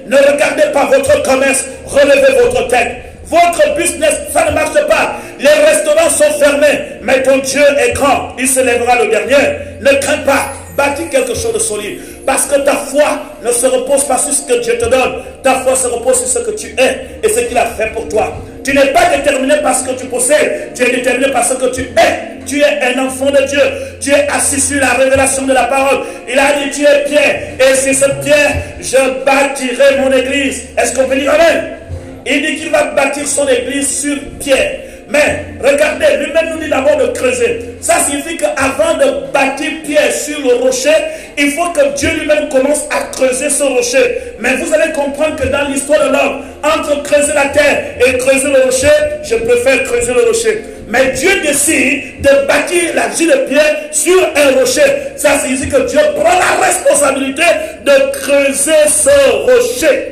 Ne regardez pas votre commerce. Relevez votre tête. Votre business, ça ne marche pas. Les restaurants sont fermés. Mais ton Dieu est grand. Il se lèvera le dernier. Ne crains pas. Bâtis quelque chose de solide. Parce que ta foi ne se repose pas sur ce que Dieu te donne. Ta foi se repose sur ce que tu es et ce qu'il a fait pour toi. Tu n'es pas déterminé par ce que tu possèdes. Tu es déterminé par ce que tu es. Tu es un enfant de Dieu. Tu es assis sur la révélation de la parole. Il a dit, tu es pierre. Et sur cette pierre, je bâtirai mon église. Est-ce qu'on peut dire amen? Il dit qu'il va bâtir son église sur pierre. Mais regardez, lui-même nous dit d'abord de creuser. Ça signifie qu'avant de bâtir pierre sur le rocher, il faut que Dieu lui-même commence à creuser ce rocher. Mais vous allez comprendre que dans l'histoire de l'homme, entre creuser la terre et creuser le rocher, je préfère creuser le rocher. Mais Dieu décide de bâtir la vie de pierre sur un rocher. Ça signifie que Dieu prend la responsabilité de creuser ce rocher.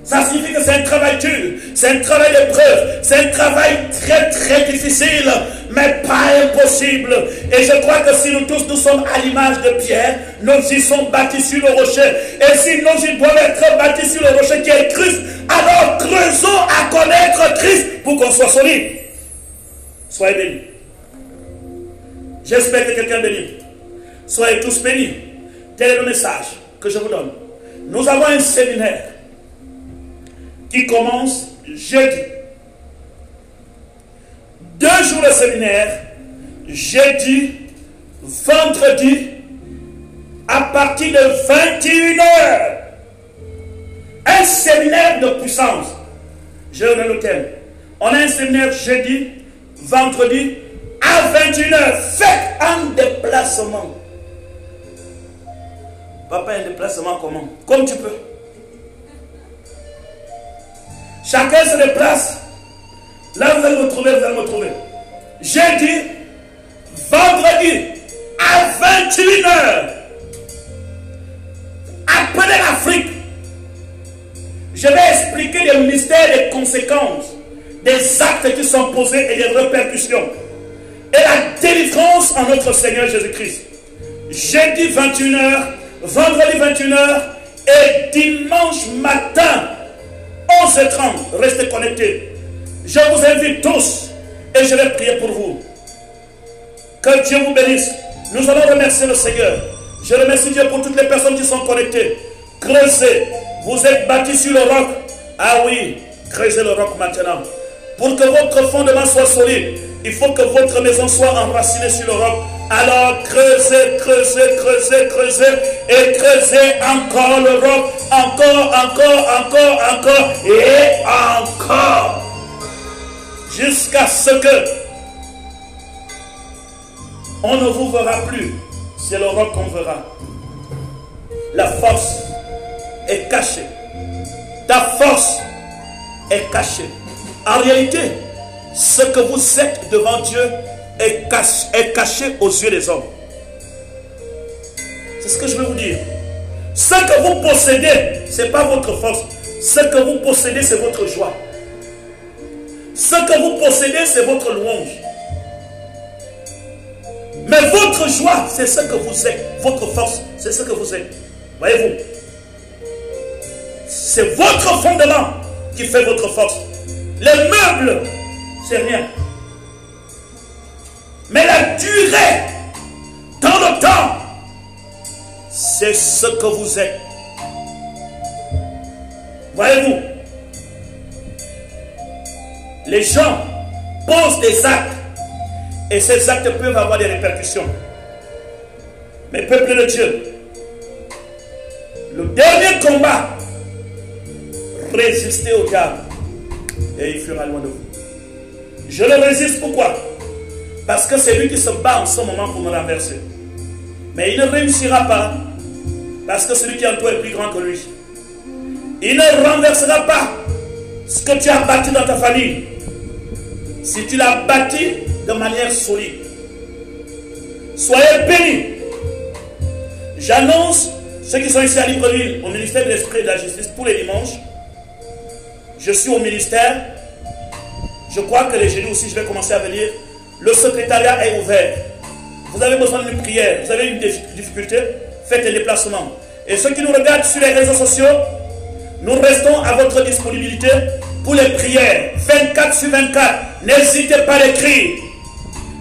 Ça signifie que c'est un travail dur, c'est un travail d'épreuve, c'est un travail très très difficile, mais pas impossible. Et je crois que si nous tous nous sommes à l'image de Pierre, nos vies sont bâties sur le rocher. Et si nos vies doivent être bâties sur le rocher qui est Christ, alors creusons à connaître Christ pour qu'on soit solide. Soyez bénis. J'espère que quelqu'un bénit. Soyez tous bénis. Tel est le message que je vous donne. Nous avons un séminaire qui commence jeudi. 2 jours de séminaire, jeudi, vendredi, à partir de 21h. Un séminaire de puissance. Je donne le thème. On a un séminaire jeudi, vendredi, à 21h. Faites un déplacement. Papa, un déplacement comment? Comme tu peux. Chacun se déplace. Là, vous allez me trouver, vous allez me trouver. Jeudi, vendredi, à 21h. Appelez l'Afrique. Je vais expliquer les mystères, les conséquences, des actes qui sont posés et des répercussions. Et la délivrance en notre Seigneur Jésus-Christ. Jeudi 21h, vendredi 21h et dimanche matin 11h30, restez connectés. Je vous invite tous et je vais prier pour vous. Que Dieu vous bénisse. Nous allons remercier le Seigneur. Je remercie Dieu pour toutes les personnes qui sont connectées. Creusez. Vous êtes bâtis sur le roc. Ah oui, creusez le roc maintenant. Pour que votre fondement soit solide, il faut que votre maison soit enracinée sur le roc. Alors creusez, creusez, creusez, creusez et creusez encore le roc. Encore et encore. Jusqu'à ce que on ne vous verra plus. C'est le roc qu'on verra. La force est cachée. Ta force est cachée. En réalité, ce que vous êtes devant Dieu est caché aux yeux des hommes. C'est ce que je veux vous dire. Ce que vous possédez, ce n'est pas votre force. Ce que vous possédez, c'est votre joie. Ce que vous possédez, c'est votre louange. Mais votre joie, c'est ce que vous êtes. Votre force, c'est ce que vous êtes. Voyez-vous? C'est votre fondement qui fait votre force. Les meubles, c'est rien. Mais la durée, dans le temps, c'est ce que vous êtes. Voyez-vous? Les gens posent des actes et ces actes peuvent avoir des répercussions. Mais peuple de Dieu, le dernier combat résistez au diable et il fuira loin de vous. Je le résiste, pourquoi? Parce que c'est lui qui se bat en ce moment pour me renverser. Mais il ne réussira pas parce que celui qui est en toi est plus grand que lui. Il ne renversera pas ce que tu as bâti dans ta famille si tu l'as bâti de manière solide. Soyez bénis. J'annonce ceux qui sont ici à Libreville au ministère de l'Esprit et de la Justice tous les dimanches. Je suis au ministère. Je crois que les jeudis aussi je vais commencer à venir. Le secrétariat est ouvert. Vous avez besoin d'une prière, vous avez une difficulté, faites un déplacement. Et ceux qui nous regardent sur les réseaux sociaux, nous restons à votre disponibilité pour les prières. 24 sur 24, n'hésitez pas à l'écrire.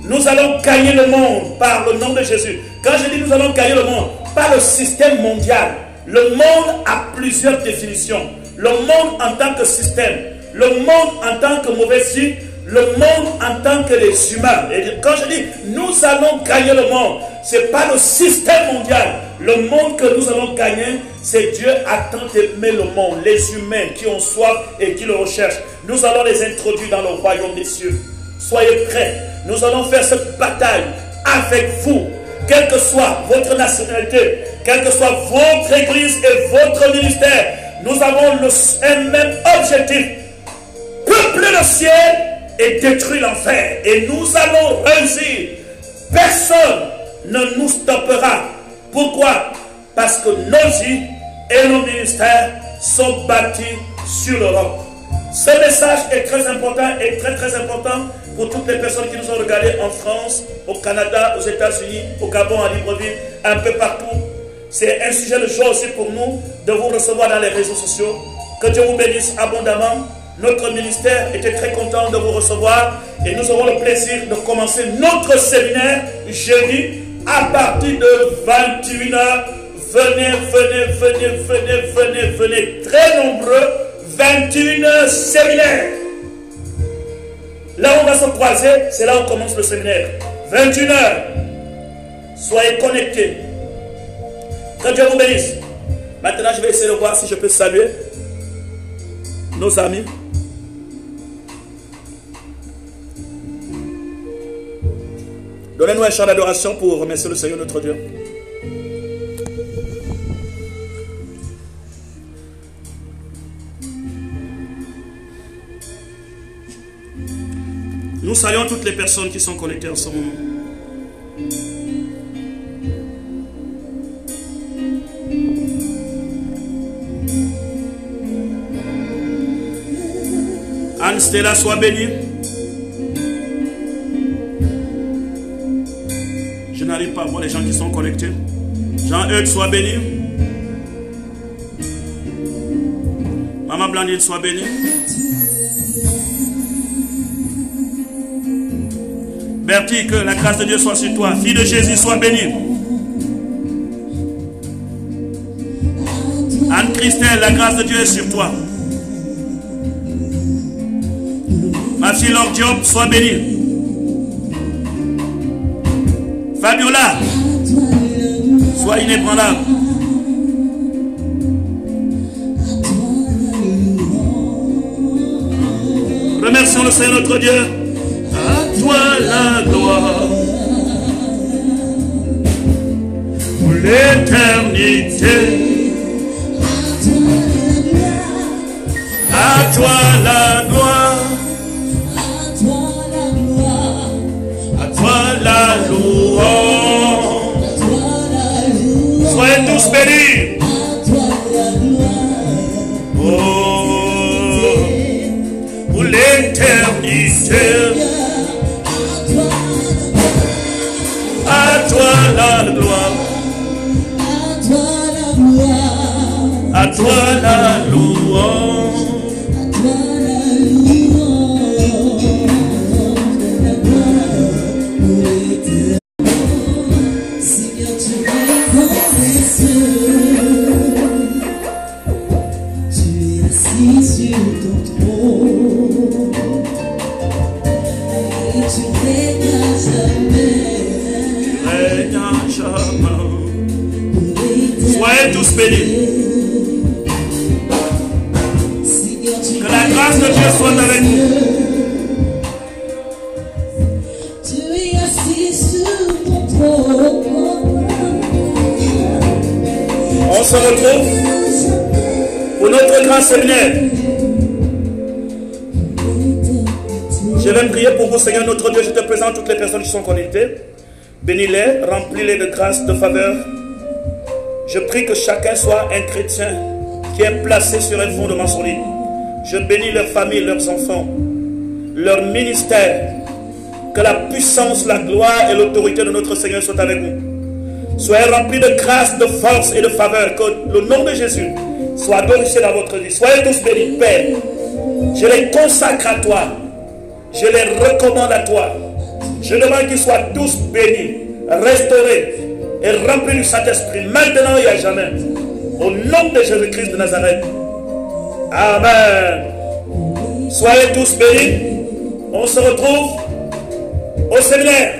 Nous allons gagner le monde par le nom de Jésus. Quand je dis nous allons gagner le monde, pas le système mondial. Le monde a plusieurs définitions. Le monde en tant que système, le monde en tant que mauvaise vie, le monde en tant que les humains. Et quand je dis nous allons gagner le monde, ce n'est pas le système mondial. Le monde que nous allons gagner, c'est Dieu a tant aimé le monde, les humains qui ont soif et qui le recherchent. Nous allons les introduire dans le royaume des cieux. Soyez prêts. Nous allons faire cette bataille avec vous, quelle que soit votre nationalité, quelle que soit votre église et votre ministère. Nous avons un même objectif: peupler le ciel et détruire l'enfer. Et nous allons réussir. Personne ne nous stoppera. Pourquoi? Parce que nos vies et nos ministères sont bâtis sur l'Europe. Ce message est très important et très important pour toutes les personnes qui nous ont regardés en France, au Canada, aux États-Unis, au Gabon, à Libreville, un peu partout. C'est un sujet de joie aussi pour nous de vous recevoir dans les réseaux sociaux. Que Dieu vous bénisse abondamment. Notre ministère était très content de vous recevoir et nous aurons le plaisir de commencer notre séminaire jeudi à partir de 21h. Venez, très nombreux. 21h séminaire. Là où on va se croiser, c'est là où commence le séminaire. 21h. Soyez connectés. Que Dieu vous bénisse. Maintenant, je vais essayer de voir si je peux saluer nos amis. Donnez-nous un chant d'adoration pour remercier le Seigneur notre Dieu. Nous saluons toutes les personnes qui sont connectées en ce moment. Anne-Stella, sois bénie. Je n'arrive pas à voir les gens qui sont connectés. Jean-Eudes, sois béni. Maman Blandine, sois bénie. Bertie, que la grâce de Dieu soit sur toi. Fille de Jésus, sois bénie. Anne-Christelle, la grâce de Dieu est sur toi. Ma fille Laure Diop, sois bénie. Fabiola, sois inébranlable. Remercions le Seigneur notre Dieu. À toi la gloire pour l'éternité. À toi la gloire. À toi la louange. Soyez tous bénis. Oh, pour l'éternité. À toi la gloire. À toi la louange. Soyez tous bénis. de Dieu soit avec vous. Tu es assis sur ton trône. On se retrouve pour notre grand séminaire. Je vais prier pour vous, Seigneur notre Dieu. Je te présente toutes les personnes qui sont connectées. Bénis-les, remplis-les de grâce, de faveur. Je prie que chacun soit un chrétien qui est placé sur un fondement solide. Je bénis leurs familles, leurs enfants, leur ministère. Que la puissance, la gloire et l'autorité de notre Seigneur soient avec vous. Soyez remplis de grâce, de force et de faveur. Que le nom de Jésus soit glorifié dans votre vie. Soyez tous bénis, Père. Je les consacre à toi. Je les recommande à toi. Je demande qu'ils soient tous bénis, restaurés et remplis du Saint-Esprit, maintenant et à jamais. Au nom de Jésus-Christ de Nazareth. Amen. Soyez tous bénis. On se retrouve au séminaire.